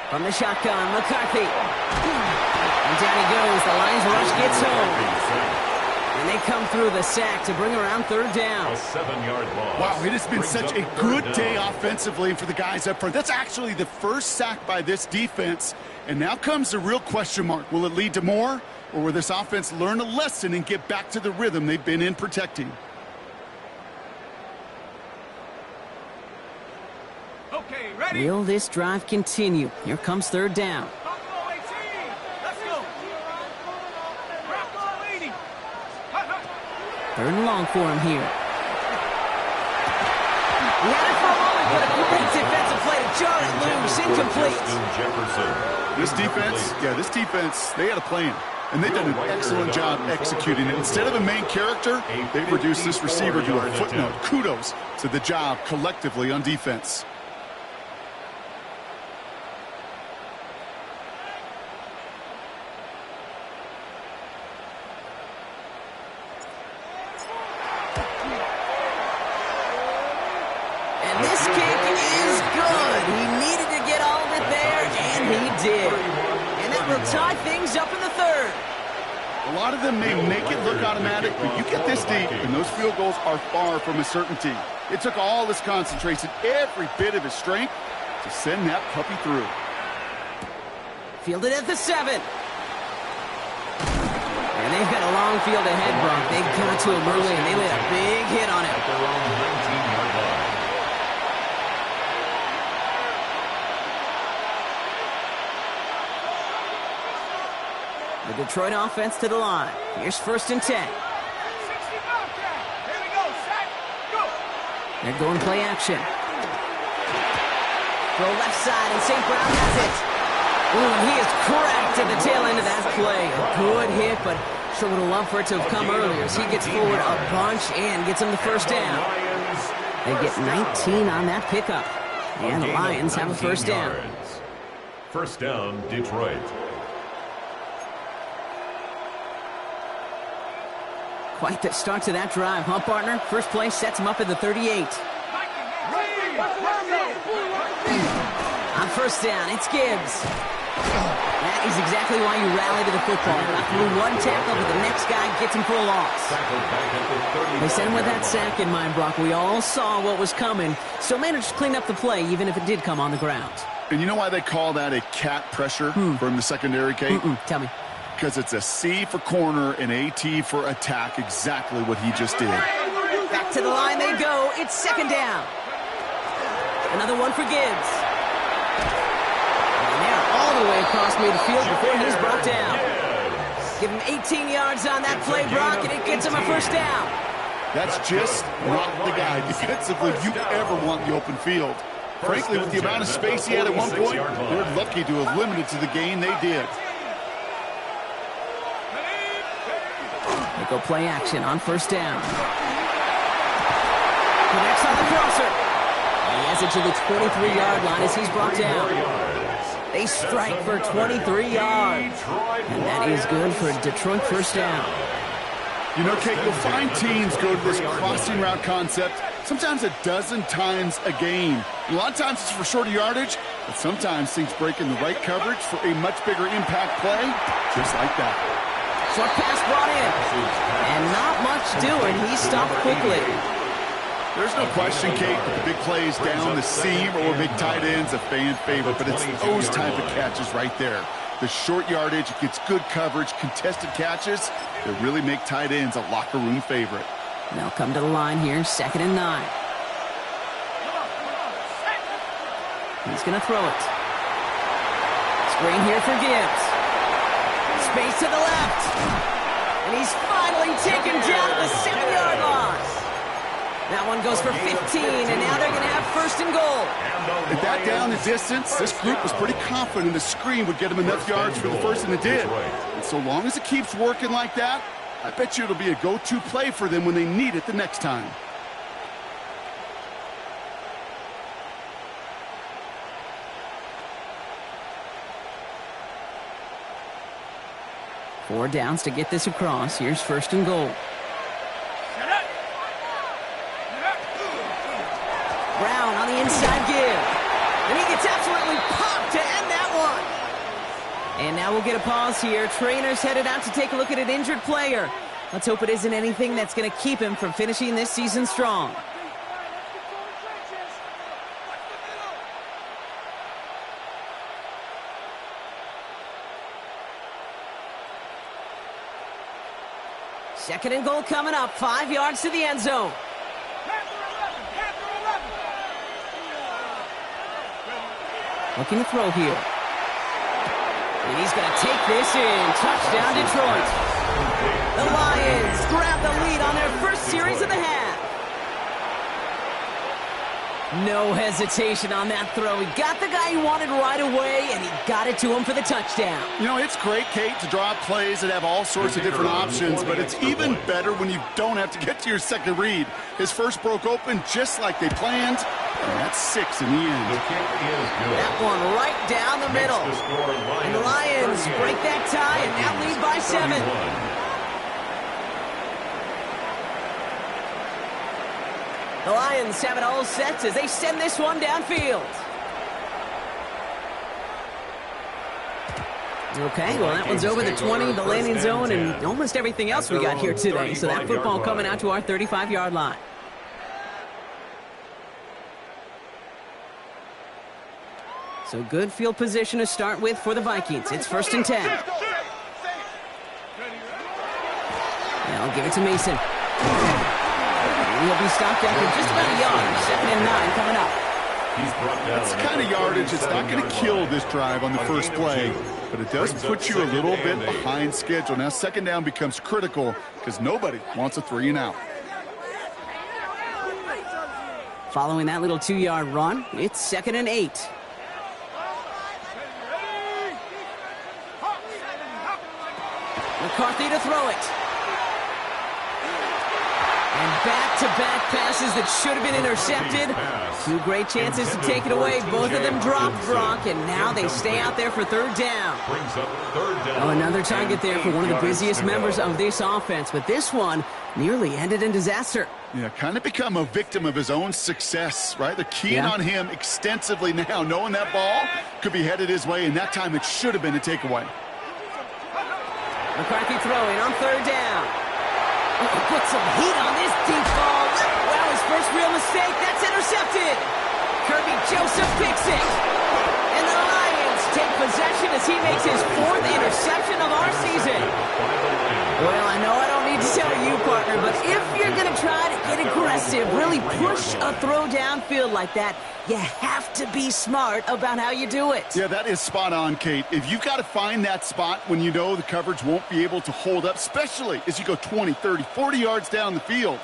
From the shotgun, McCarthy. And down he goes. The Lions rush gets home. And they come through the sack to bring around 3rd down. A 7-yard loss. Wow, it has been such a good day offensively for the guys up front. That's actually the first sack by this defense. And now comes the real question mark. Will it lead to more? Or will this offense learn a lesson and get back to the rhythm they've been in protecting? Okay, ready? Will this drive continue? Here comes 3rd down. Buffalo 18. Let's go. Buffalo 80. 3rd and long for him here. He had it for a moment, but a great defensive play to jar it loose, incomplete. This defense, they had a plan. And they've done an excellent job executing it. Instead of a main character, they've reduced this receiver to a footnote. Kudos to the job collectively on defense. And this kick is good. He needed to get all of it there, and he did. And that will tie things up in the 3rd. A lot of them may make it look automatic, but you get this deep, and those field goals are far from a certainty. It took all his concentration, every bit of his strength, to send that puppy through. Fielded at the 7. And they've got a long field ahead, Brock. They got to him early, and they laid a big hit on it. At their own 19-yard line. The Detroit offense to the line. Here's 1st and 10. 65 count. Here we go, sack. Go. They're going play action. Throw left side, and St. Brown has it. Ooh, and he is cracked at the tail end of that play. A good hit, but sure would have loved for it to have come earlier as he gets forward a bunch and gets him the first down. They get 19 on that pickup. And the Lions have a first down. First down, Detroit. Quite the start to that drive, huh, partner? First play sets him up at the 38. On first down, it's Gibbs. That is exactly why you rally to the football. Not through one tackle, but the next guy gets him for a loss. They sent him with that sack in mind, Brock. We all saw what was coming, so managed to clean up the play, even if it did come on the ground. And you know why they call that a cat pressure from the secondary, Kate? Tell me. Because it's a C for corner and AT for attack, exactly what he just did. Back to the line they go. It's 2nd down. Another one for Gibbs. And they're all the way across midfield before he's brought down. Give him 18 yards on that play, Brock, and it gets him a first down. That's just not the guy defensively you ever want in the open field. Frankly, with the amount of space he had at one point, they're lucky to have limited to the gain they did. They go play action on first down. Connects on the crosser. He has it to the 23-yard line as he's brought down. They strike for 23 yards. And that is good for a Detroit first down. You know, Kate, you'll find teams go to this crossing route concept sometimes a dozen times a game. A lot of times it's for shorter yardage, but sometimes things break in the right coverage for a much bigger impact play, just like that. Short pass brought in. And not much doing. He stopped quickly. There's no question, Kate, that the big plays down the seam or big tight ends a fan favorite, but it's those type of catches right there. The short yardage, it gets good coverage, contested catches that really make tight ends a locker room favorite. They'll come to the line here, 2nd and 9. He's going to throw it. Screen here for Gibbs. Space to the left. And he's finally taken down at the 7-yard line. That one goes for 15, and now they're going to have 1st and goal. At that down the distance, this group was pretty confident the screen would get them enough yards for the first, and it did. And so long as it keeps working like that, I bet you it'll be a go-to play for them when they need it the next time. Four downs to get this across. Here's 1st and goal. Brown on the inside give. And he gets absolutely popped to end that one. And now we'll get a pause here. Trainer's headed out to take a look at an injured player. Let's hope it isn't anything that's going to keep him from finishing this season strong. Second and goal coming up. 5 yards to the end zone. Looking to throw here. And he's going to take this in. Touchdown, Detroit. The Lions grab the lead on their first series of the half. No hesitation on that throw. He got the guy he wanted right away, and he got it to him for the touchdown. You know, it's great, Kate, to draw up plays that have all sorts of different options, but it's even better when you don't have to get to your second read. His first broke open just like they planned, and that's 6 in the end. That one right down the middle. And the Lions break that tie and now lead by 7. The Lions have it all set as they send this one downfield. Okay, well, that one's over the 20, the landing zone, and almost everything else we got here today. So that football coming out to our 35-yard line. So good field position to start with for the Vikings. It's 1st and 10. They'll give it to Mason. He'll be stopped after just about a yard. 2nd and 9 coming up. That's the kind of yardage. It's not going to kill this drive on the first play, but it does put you a little bit behind schedule. Now 2nd down becomes critical because nobody wants a 3 and out. Following that little 2-yard run, it's 2nd and 8. McCarthy to throw it. And back-to-back passes that should have been intercepted. 2 great chances to take it away. Both of them dropped, Brock, and now they stay out there for 3rd down. Oh, another target there for one of the busiest members of this offense, but this one nearly ended in disaster. Yeah, kind of become a victim of his own success, right? They're keying on him extensively now, knowing that ball could be headed his way, and that time it should have been a takeaway. McCarthy throwing on 3rd down. Put some heat on this deep ball. Well, his first real mistake. That's intercepted. Kirby Joseph picks it. And the Lions take possession as he makes his 4th interception of our season. Well, I know I don't need to tell you, partner, but if you're going to try to get aggressive, really push a throw downfield like that, you have to be smart about how you do it. Yeah, that is spot on, Kate. If you've got to find that spot when you know the coverage won't be able to hold up, especially as you go 20, 30, 40 yards down the field.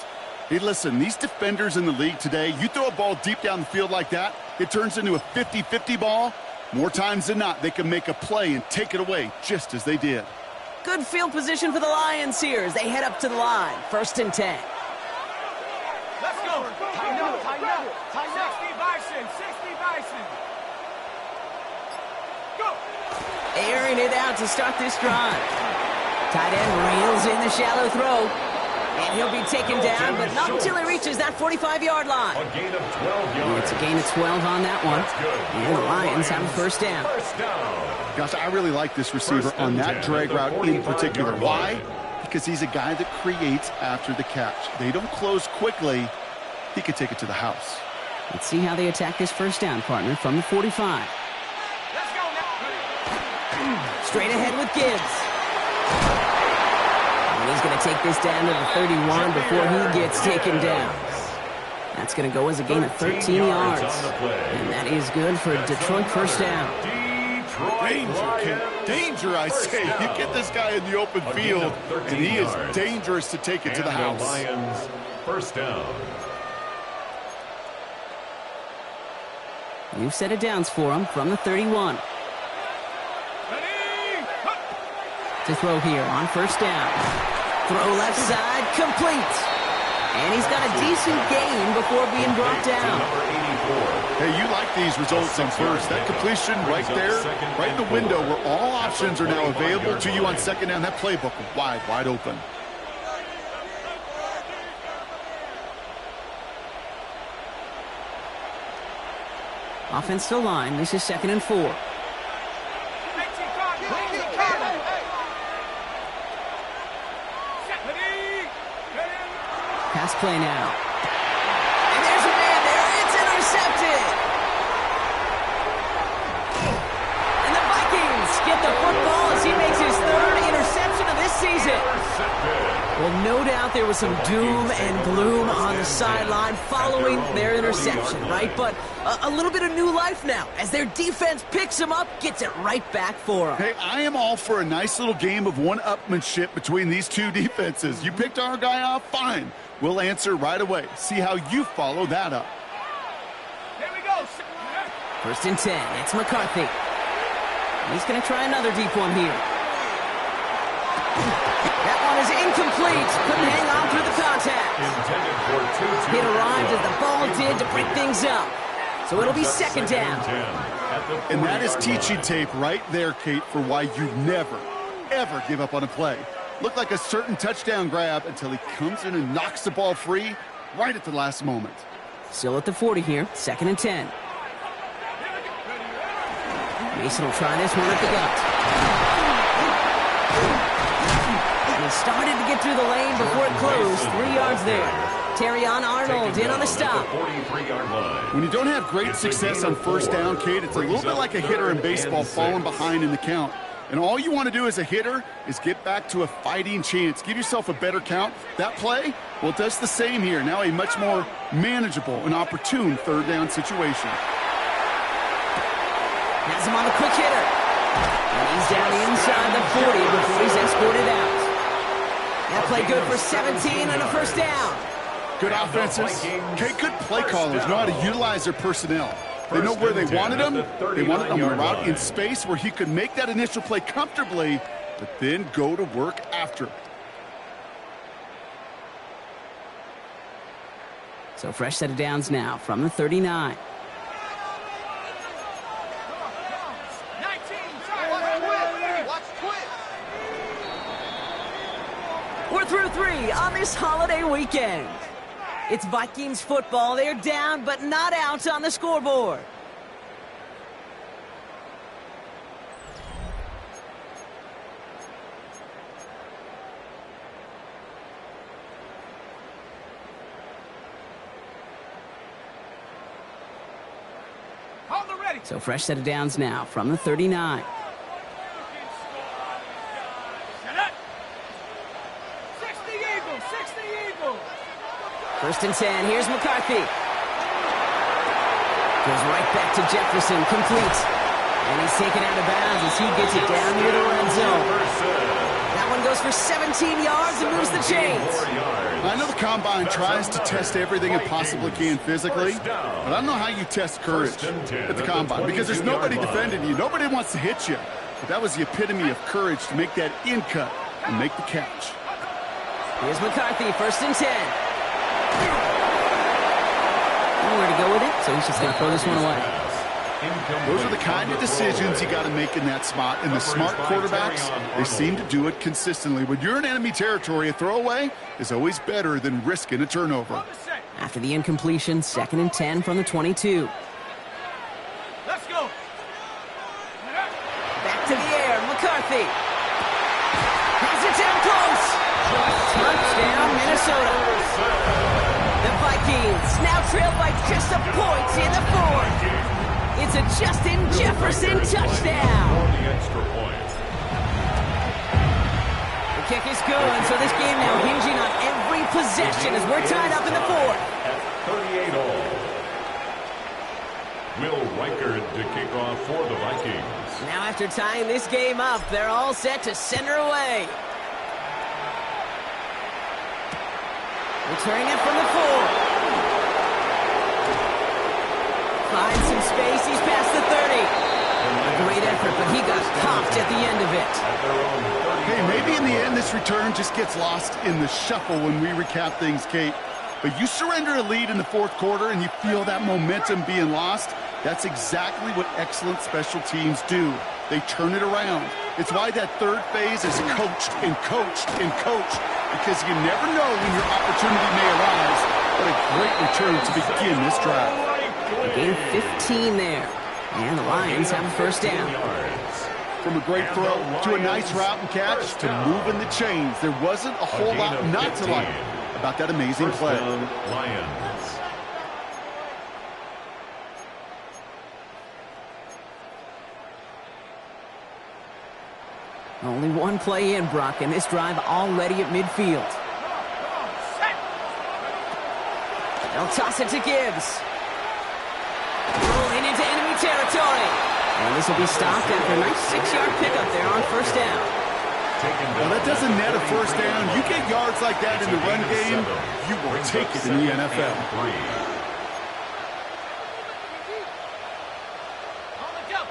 Hey, listen, these defenders in the league today, you throw a ball deep down the field like that, it turns into a 50-50 ball. More times than not, they can make a play and take it away just as they did. Good field position for the Lions here as they head up to the line. 1st and 10. Let's go. Tighten up, tighten up. 60 Bison, 60 Bison. Go. Airing it out to start this drive. Tight end reels in the shallow throw. And he'll be taken down, but not until he reaches that 45-yard line. A gain of 12 yards. It's a gain of 12 on that one. And the Lions have a 1st down. Gosh, I really like this receiver on that drag route in particular. Why? Because he's a guy that creates after the catch. They don't close quickly. He could take it to the house. Let's see how they attack this 1st down, partner, from the 45. Let's go now. Straight ahead with Gibbs. And he's going to take this down to the 31 before he gets taken down. That's going to go as a gain of 13 yards. And that is good for Detroit 1st down. Danger, I say. You get this guy in the open field, and he is dangerous to take it to the house. Lions, 1st down. New set of downs for him from the 31. To throw here on 1st down. Throw left side, complete. And he's got a decent gain before being brought down. Hey, you like these results on 1st. That completion right there, right in the window where all options are now available to you on 2nd down. That playbook wide open. Offensive line, this is 2nd and 4. Pass play now. And there's a man there. It's intercepted. And the Vikings get the football as he makes his 3rd interception of this season. Well, no doubt there was some doom and gloom on the sideline following their interception, right? But a little bit of new life now as their defense picks him up, gets it right back for him. Hey, I am all for a nice little game of one-upmanship between these two defenses. You picked our guy off, fine. We'll answer right away. See how you follow that up. Here we go. 1st and 10. It's McCarthy. He's going to try another deep one here. That one is incomplete. Couldn't hang on through the contact. It arrived as the ball did to break things up. So it'll be 2nd down. And that is teaching tape right there, Kate, for why you never, ever give up on a play. Looked like a certain touchdown grab until he comes in and knocks the ball free right at the last moment. Still at the 40 here, 2nd and 10. Mason will try this one at the gut. He started to get through the lane before it closed. 3 yards there. Terrion Arnold in on the stop. When you don't have great success on 1st down, Kate, it's a little bit like a hitter in baseball falling behind in the count. And all you want to do as a hitter is get back to a fighting chance. Give yourself a better count. That play, well, it does the same here. Now a much more manageable and opportune third down situation. Has him on the quick hitter. And he's down inside the 40 before he's escorted out. That play good for 17 and a first down. Good offenses. Okay, good play callers know how to utilize their personnel. They know where they wanted him. They wanted him out in space where he could make that initial play comfortably, but then go to work after. So fresh set of downs now from the 39. We're through 3 on this holiday weekend. It's Vikings football. They're down, but not out on the scoreboard. So fresh set of downs now from the 39. First and 10, here's McCarthy. Goes right back to Jefferson, complete. And he's taken out of bounds as he gets it down near the red zone. That one goes for 17 yards and moves the chains. I know the Combine tries to test everything it possibly can physically, but I don't know how you test courage at the Combine because there's nobody defending you. Nobody wants to hit you. But that was the epitome of courage to make that in cut and make the catch. Here's McCarthy, first and 10. Nowhere to go with it, so he's just going to throw this one away. Those are the kind of decisions you got to make in that spot. And the smart quarterbacks, they seem to do it consistently. When you're in enemy territory, a throwaway is always better than risking a turnover. After the incompletion, second and 10 from the 22. Let's go. Back to the air, McCarthy. Has it down close. Touchdown, Minnesota. The Vikings now trail by just a point in the fourth. It's a Justin Jefferson touchdown. The kick is good, so this game now hinging on every possession as we're tied up in the fourth. At 38 all. Will Reichard to kick off for the Vikings. Now after tying this game up, they're all set to center away. Returning it from the 4. Finds some space. He's past the 30. Great effort, but he got popped at the end of it. Hey, maybe in the end this return just gets lost in the shuffle when we recap things, Kate. But you surrender a lead in the fourth quarter and you feel that momentum being lost. That's exactly what excellent special teams do. They turn it around. It's why that third phase is coached and coached and coached, because you never know when your opportunity may arise. What a great return to begin this drive. Gain 15 there. And the Lions have a first down. From a great throw to a nice route and catch to moving the chains, there wasn't a whole lot not to like about that amazing play. Lions. Only one play in, Brock, and this drive already at midfield. They'll toss it to Gibbs. Rolling into enemy territory. And this will be stopped after a nice 6-yard pickup there on first down. Well, that doesn't net a first down. You get yards like that in the run game, you will take it in the NFL.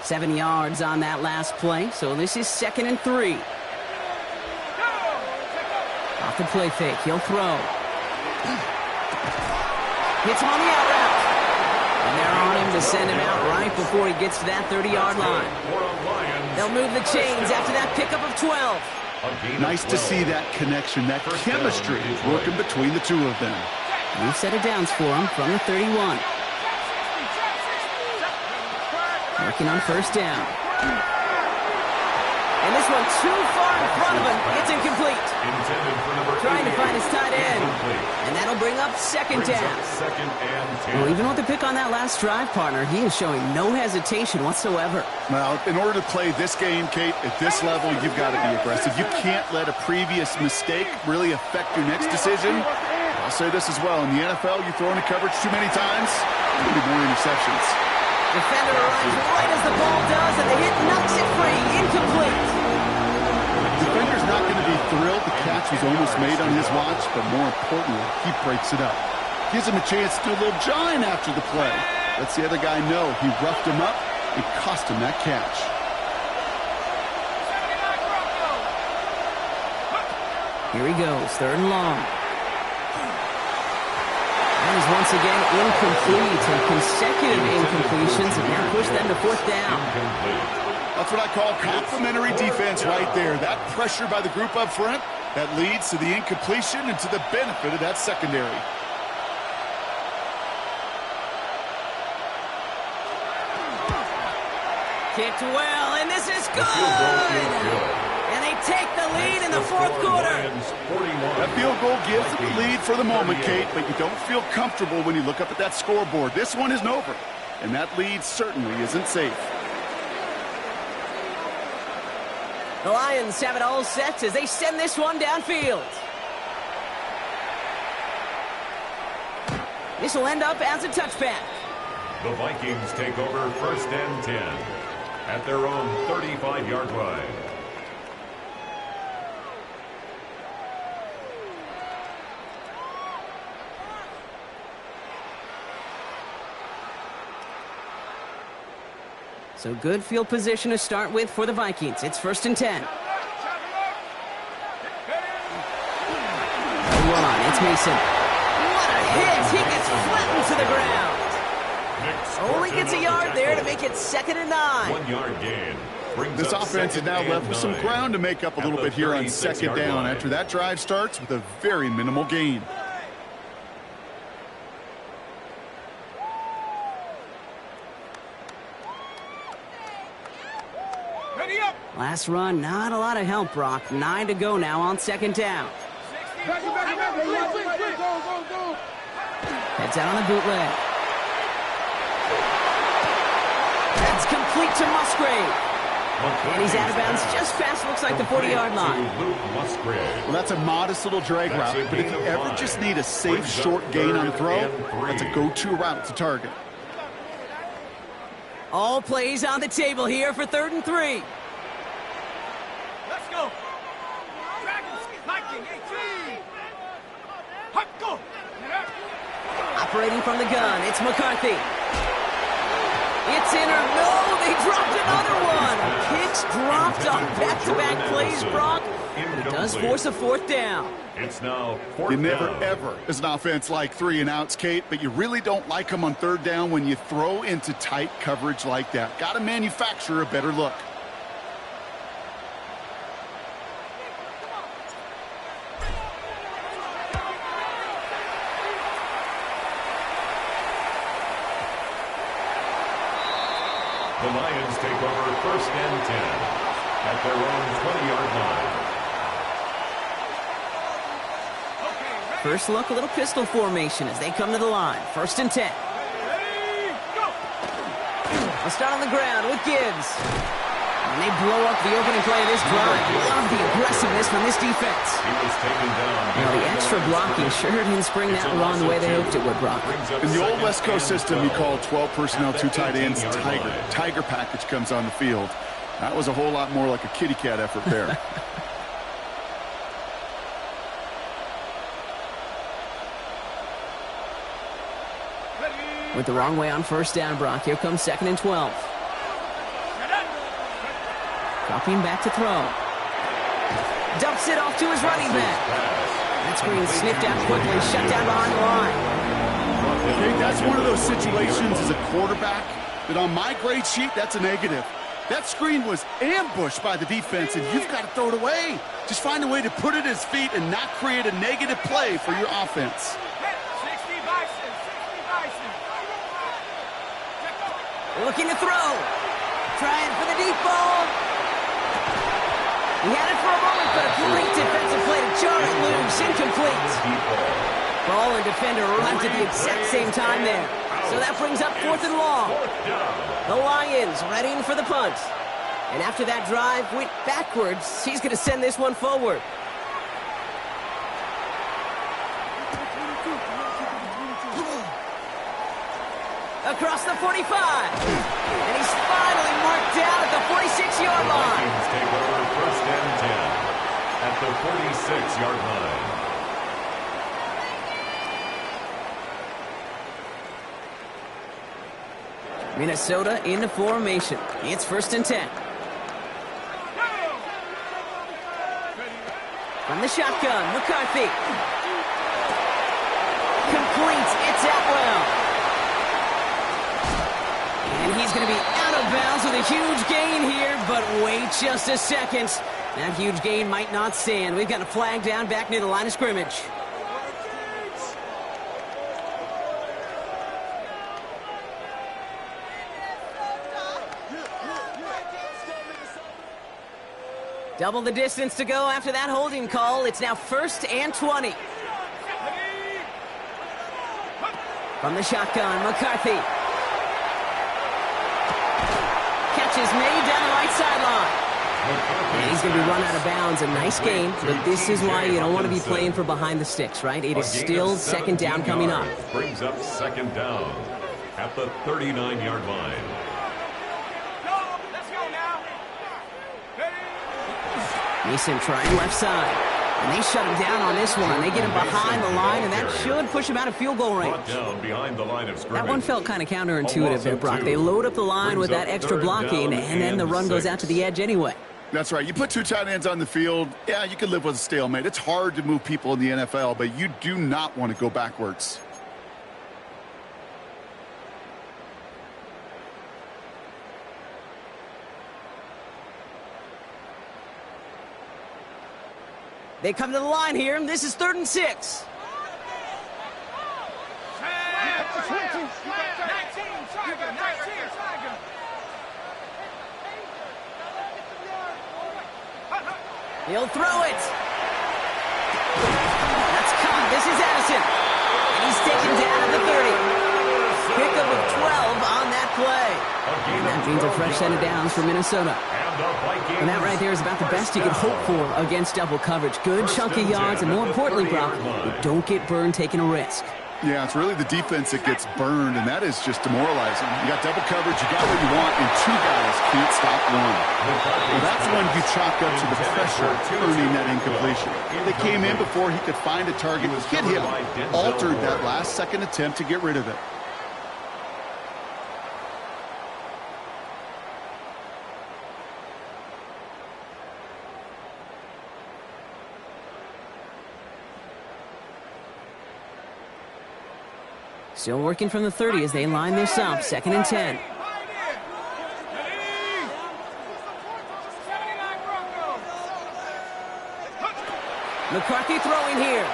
7 yards on that last play, so this is 2nd and 3. Off the play fake, he'll throw. Hits him on the out route. And they're on him to send him out right before he gets to that 30-yard line. They'll move the chains after that pickup of 12. Nice to see that connection, that chemistry working between the two of them. New set of downs for him from the 31. Working on first down. And this one too far in front of him. It's incomplete. Intended for number Trying to 88. find his tight end. Incomplete. And that'll bring up second Brings down. up second and 10. Well, even with the pick on that last drive, partner, he is showing no hesitation whatsoever. Well, in order to play this game, Kate, at this level, you've got to be aggressive. You can't let a previous mistake really affect your next decision. I'll say this as well. In the NFL, you throw into coverage too many times, there'll be more interceptions. Defender arrives right as the ball does, and the hit knocks it free. Incomplete. Defender's not going to be thrilled the catch was almost made on his watch, but more importantly, he breaks it up. Gives him a chance to do a little jawing after the play. Lets the other guy know he roughed him up and cost him that catch. Here he goes, third and long. That is once again incomplete, and consecutive incompletions have now pushed them to fourth down. That's what I call complimentary defense right there. That pressure by the group up front, that leads to the incompletion and to the benefit of that secondary. Kicked well, and this is good! And they take the lead in the fourth quarter. That field goal gives them the lead for the moment, Kate, but you don't feel comfortable when you look up at that scoreboard. This one isn't over, and that lead certainly isn't safe. The Lions have it all set as they send this one downfield. This will end up as a touchback. The Vikings take over first and 10 at their own 35-yard line. So good field position to start with for the Vikings. It's first and 10. Run, it's Mason. What a hit! He gets flattened to the ground. Only gets a yard there to make it second and 9. 1 yard gain. This offense is now left with some ground to make up a little bit here on second down after that drive starts with a very minimal gain. Last run, not a lot of help, Brock. 9 to go now on second down. Heads out on the bootleg. That's complete to Musgrave. And he's out of bounds just past, looks like, the 40-yard line. Well, that's a modest little drag route, but if you ever just need a safe, short gain on the throw, that's a go-to route to target. All plays on the table here for third and 3. Let's go. Dragons, Viking, 18. Hut, go. Operating from the gun, it's McCarthy. It's in or no, they dropped another one. Kicks dropped on back-to-back plays, Brock. But it does force a fourth down. It's now fourth You never, down. ever, as an offense, like 3 and outs, Kate, but you really don't like them on third down when you throw into tight coverage like that. Got to manufacture a better look. The Lions take over first and 10 at their own 20-yard line. First look, a little pistol formation as they come to the line. First and 10. We'll start on the ground with Gibbs. And they blow up the opening play of this drive. Love the aggressiveness from this defense. He was taken down. Now, the extra blocking sure didn't spring that along the way they hoped it would, Brock. In the old West Coast system, you call 12 personnel, 2 tight ends, Tiger. Tiger package comes on the field. That was a whole lot more like a kitty cat effort there. Went the wrong way on first down, Brock. Here comes second and 12. Dropping back to throw. Dumps it off to his running back. That screen sniffed out quickly, shut down behind the line. I think that's one of those situations as a quarterback that on my grade sheet, that's a negative. That screen was ambushed by the defense, and you've got to throw it away. Just find a way to put it at his feet and not create a negative play for your offense. 60 Bison, 60 Bison. Looking to throw. Trying for the deep ball. He had it for a moment, but a great defensive play to jar it loose. Incomplete. Ball and defender arrived at the exact same time there. So that brings up 4th and long. The Lions readying for the punt. And after that drive went backwards, he's going to send this one forward. Across the 45. And he's finally marked down at the 46-yard line. Vikings take over 1st and 10 at the 46-yard line. Minnesota into formation. It's 1st and 10. From the shotgun, McCarthy. Complete. It's Atwell. And he's going to be out of bounds with a huge gain here, but wait just a second. That huge gain might not stand. We've got a flag down back near the line of scrimmage. Double the distance to go after that holding call. It's now 1st and 20. From the shotgun, McCarthy. Catch is made down the right sideline. And he's going to be run out of bounds. A nice game, but this is why you don't want to be playing for behind the sticks, right? It is still 2nd down coming up. Brings up 2nd down at the 39-yard line. Mason trying left side. And they shut him down on this one. They get him behind the line, and that should push him out of field goal range. Down behind the line of scrimmage. That one felt kind of counterintuitive there, Brock. They load up the line with that extra blocking, and then the run goes out to the edge anyway. That's right. You put 2 tight ends on the field, yeah, you can live with a stalemate. It's hard to move people in the NFL, but you do not want to go backwards. They come to the line here, and this is 3rd and 6. He'll throw it. That's caught. This is Addison. And he's taken down at the 30. Pickup of 12 on that play. And that means a fresh set of downs for Minnesota. And that right there is about the best you could hope for against double coverage. Good chunky yards, and more importantly, Brock, you don't get burned taking a risk. Yeah, it's really the defense that gets burned, and that is just demoralizing. You got double coverage, you got what you want, and 2 guys can't stop one. Well, that's when you chalk up to the pressure earning that incompletion. They came in before he could find a target, hit him, altered that last-second attempt to get rid of it. Still working from the 30 as they line this up. 2nd and 10. McCarthy throwing here.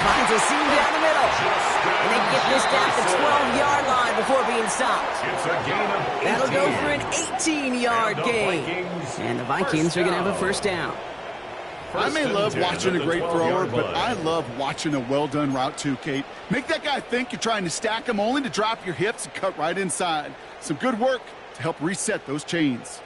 Finds a seam down the middle. And they get this down to the 12-yard line before being stopped. That'll go for an 18-yard gain. And the Vikings are going to have a 1st down. I may love watching a great thrower, but I love watching a well-done route too, Kate. Make that guy think you're trying to stack him only to drop your hips and cut right inside. Some good work to help reset those chains.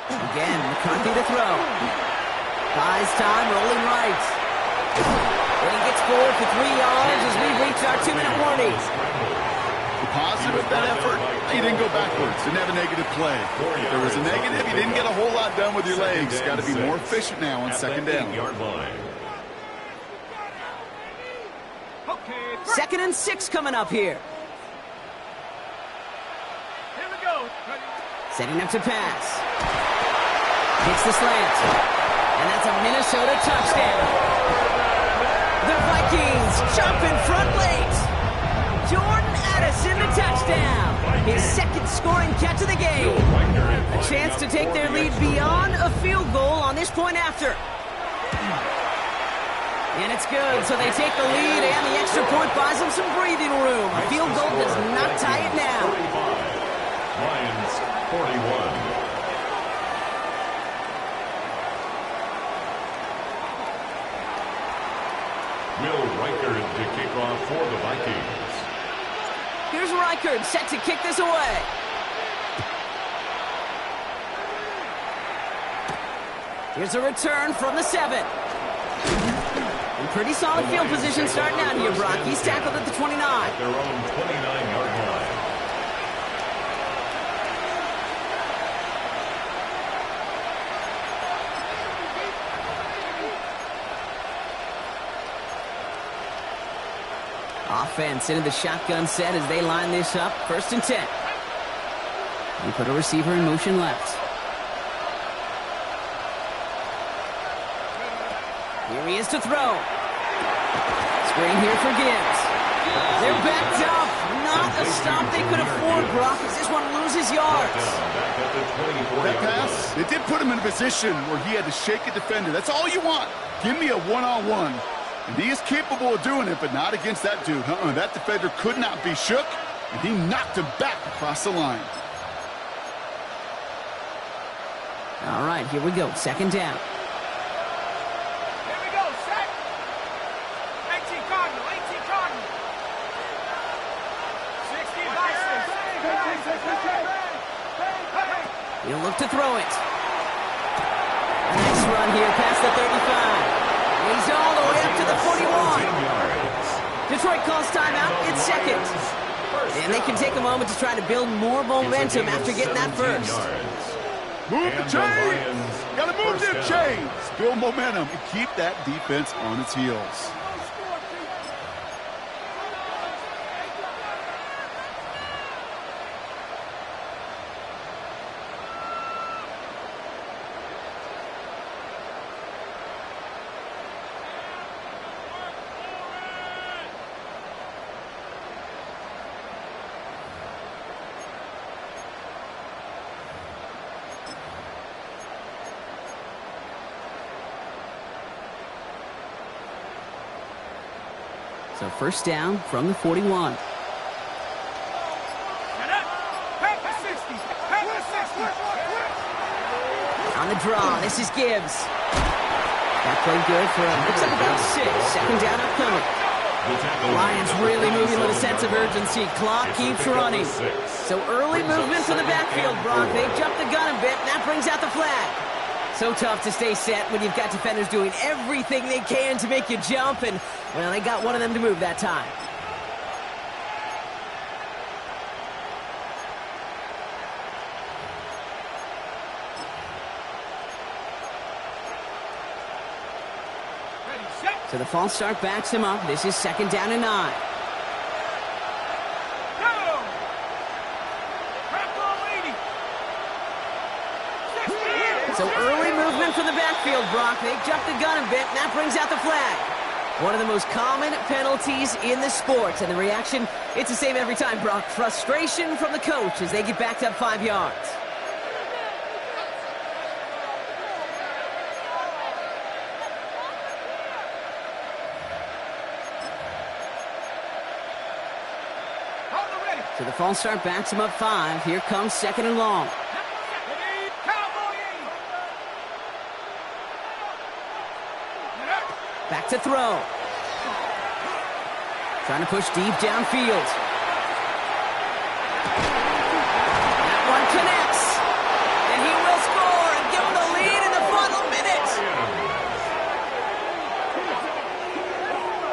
Again, McCarthy to throw. Buys time, rolling right. And he gets forward for 3 yards as we reach our 2-minute warning. The positive of that effort, you didn't go backwards, didn't have a negative play. If there was a negative, you didn't get a whole lot done with your legs. Got to be more efficient now on second down. Second and 6 coming up here. Here we go. Setting up to pass. Hits the slant. And that's a Minnesota touchdown. The Vikings jump in front late. Jordan Addison the touchdown. His second scoring catch of the game. A chance to take their lead beyond a field goal on this point after. And it's good, so they take the lead, and the extra point buys them some breathing room. A field goal does not tie it now. Lions 41. Will Reichard to kick off for the Vikings. Here's Reichard set to kick this away. Here's a return from the 7. In pretty solid field position starting out here, Brock. He's tackled at the 29. Their own 29-yard line. Offense into the shotgun set as they line this up. 1st and 10. We put a receiver in motion left. Here he is to throw. Screen here for Gibbs. They're backed up. Not a stop they could afford, Brock, as this one loses yards. That pass, it did put him in a position where he had to shake a defender. That's all you want. Give me a one-on-one. And he is capable of doing it, but not against that dude. That defender could not be shook, and he knocked him back across the line. All right, here we go. 2nd down. Here we go. Set. 18 Cardinal. 18 Cardinal. 16 Vikings. He'll look to throw it. Nice run here past the 35. He's all the way up to the 41. Detroit calls timeout. It's 2nd. And they can take a moment to try to build more momentum after getting that first. Move the chains. Got to move them chains. Build momentum and keep that defense on its heels. So 1st down from the 41. On the draw, this is Gibbs. That played good for, looks like about 6. 2nd down upcoming. The Lions really moving with a sense of urgency. Clock keeps running. So early movement from the backfield, Brock. They jumped the gun a bit, and that brings out the flag. So tough to stay set when you've got defenders doing everything they can to make you jump, and, well, they got one of them to move that time. So the false start backs him up. This is 2nd down and 9. So early movement from the backfield, Brock. They jumped the gun a bit, and that brings out the flag. One of the most common penalties in the sport. And the reaction, it's the same every time, Brock. Frustration from the coach as they get backed up 5 yards. So the false start backs him up 5. Here comes 2nd and long. Back to throw. Trying to push deep downfield. That one connects. And he will score and give them the lead in the final minute.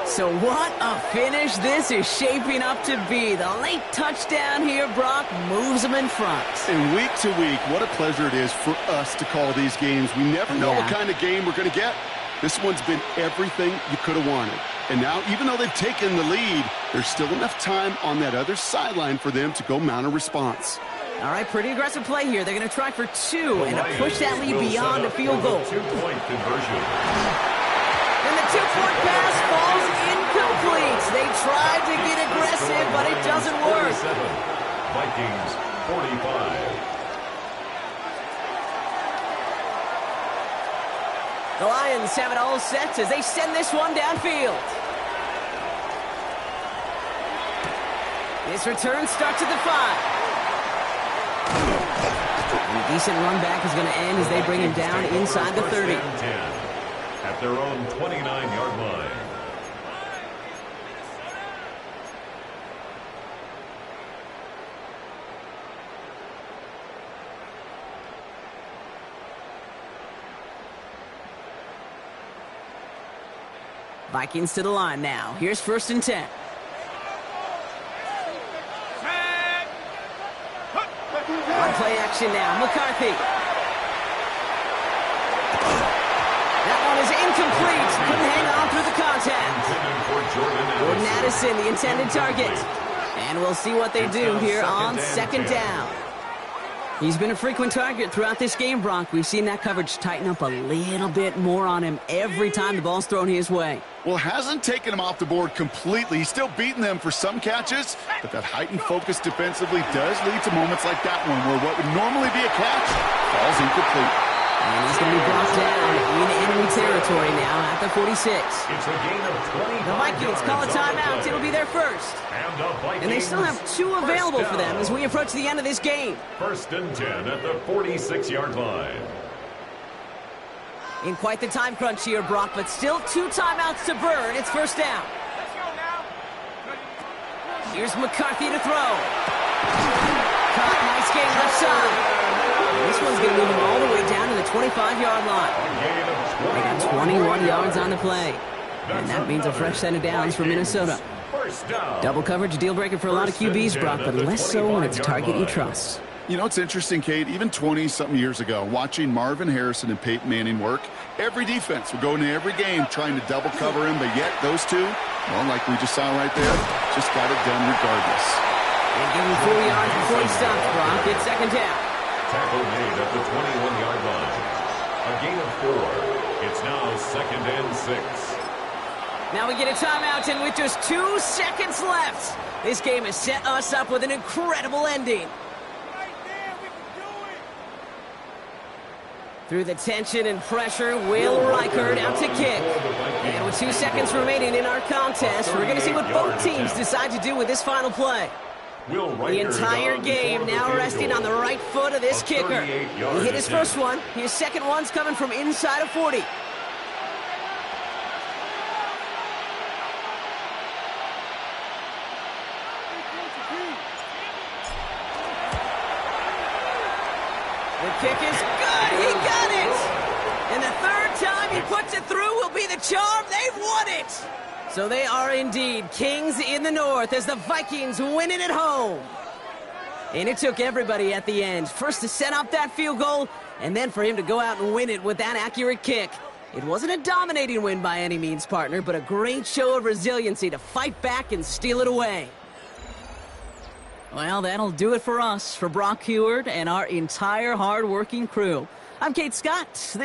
So what a finish this is shaping up to be. The late touchdown here, Brock, moves them in front. And week to week, what a pleasure it is for us to call these games. We never know what kind of game we're going to get. This one's been everything you could have wanted. And now, even though they've taken the lead, there's still enough time on that other sideline for them to go mount a response. All right, pretty aggressive play here. They're going to try for 2 and to push that lead beyond a field goal. Two-point conversion. And the 2-point pass falls incomplete. They tried to get aggressive, but it doesn't work. Vikings 45. The Lions have it all set as they send this one downfield. This return starts at the 5. And a decent run back is going to end as they bring him down inside the 30. At their own 29-yard line. Vikings to the line now. Here's 1st and 10. On play action now. McCarthy. That one is incomplete. Couldn't hang on through the contact. Jordan Addison, the intended target. And we'll see what they do here on 2nd down. He's been a frequent target throughout this game, Brock. We've seen that coverage tighten up a little bit more on him every time the ball's thrown his way. Well, hasn't taken him off the board completely. He's still beating them for some catches, but that heightened focus defensively does lead to moments like that one where what would normally be a catch falls incomplete. And he's going to be brought down in enemy territory now at the 46. It's a gain of 25 The Vikings call a timeout. It'll be their first. And they still have 2 available for them as we approach the end of this game. 1st and 10 at the 46-yard line. In quite the time crunch here, Brock, but still 2 timeouts to burn. It's 1st down. Here's McCarthy to throw. Caught, nice game left side. This one's going to move him all the way down to the 25-yard line. They got 21 yards on the play. And that means a fresh set of downs for Minnesota. Double coverage, deal breaker for a lot of QBs, Brock, but less so when it's a target you trust. You know, it's interesting, Kate, even 20-something years ago, watching Marvin Harrison and Peyton Manning work, every defense would go into every game trying to double cover him, but yet those two, well, like we just saw right there, just got it done regardless. And give him 4 yards before he stops, Brock. It's 2nd down. Tackle made at the 21-yard line. A gain of 4. It's now 2nd and 6. Now we get a timeout, and with just 2 seconds left, this game has set us up with an incredible ending. Through the tension and pressure, Will Reichard out to kick. And with 2 seconds remaining in our contest, we're going to see what both teams decide to do with this final play. The entire game now resting on the right foot of this kicker. He hit his first one. His second one's coming from inside of 40. The kick is good. He got it. And the 3rd time he puts it through will be the charm. They've won it. So they are indeed kings in the north as the Vikings win it at home. And it took everybody at the end. First to set up that field goal, and then for him to go out and win it with that accurate kick. It wasn't a dominating win by any means, partner, but a great show of resiliency to fight back and steal it away. Well, that'll do it for us, for Brock Huard and our entire hard-working crew. I'm Kate Scott. This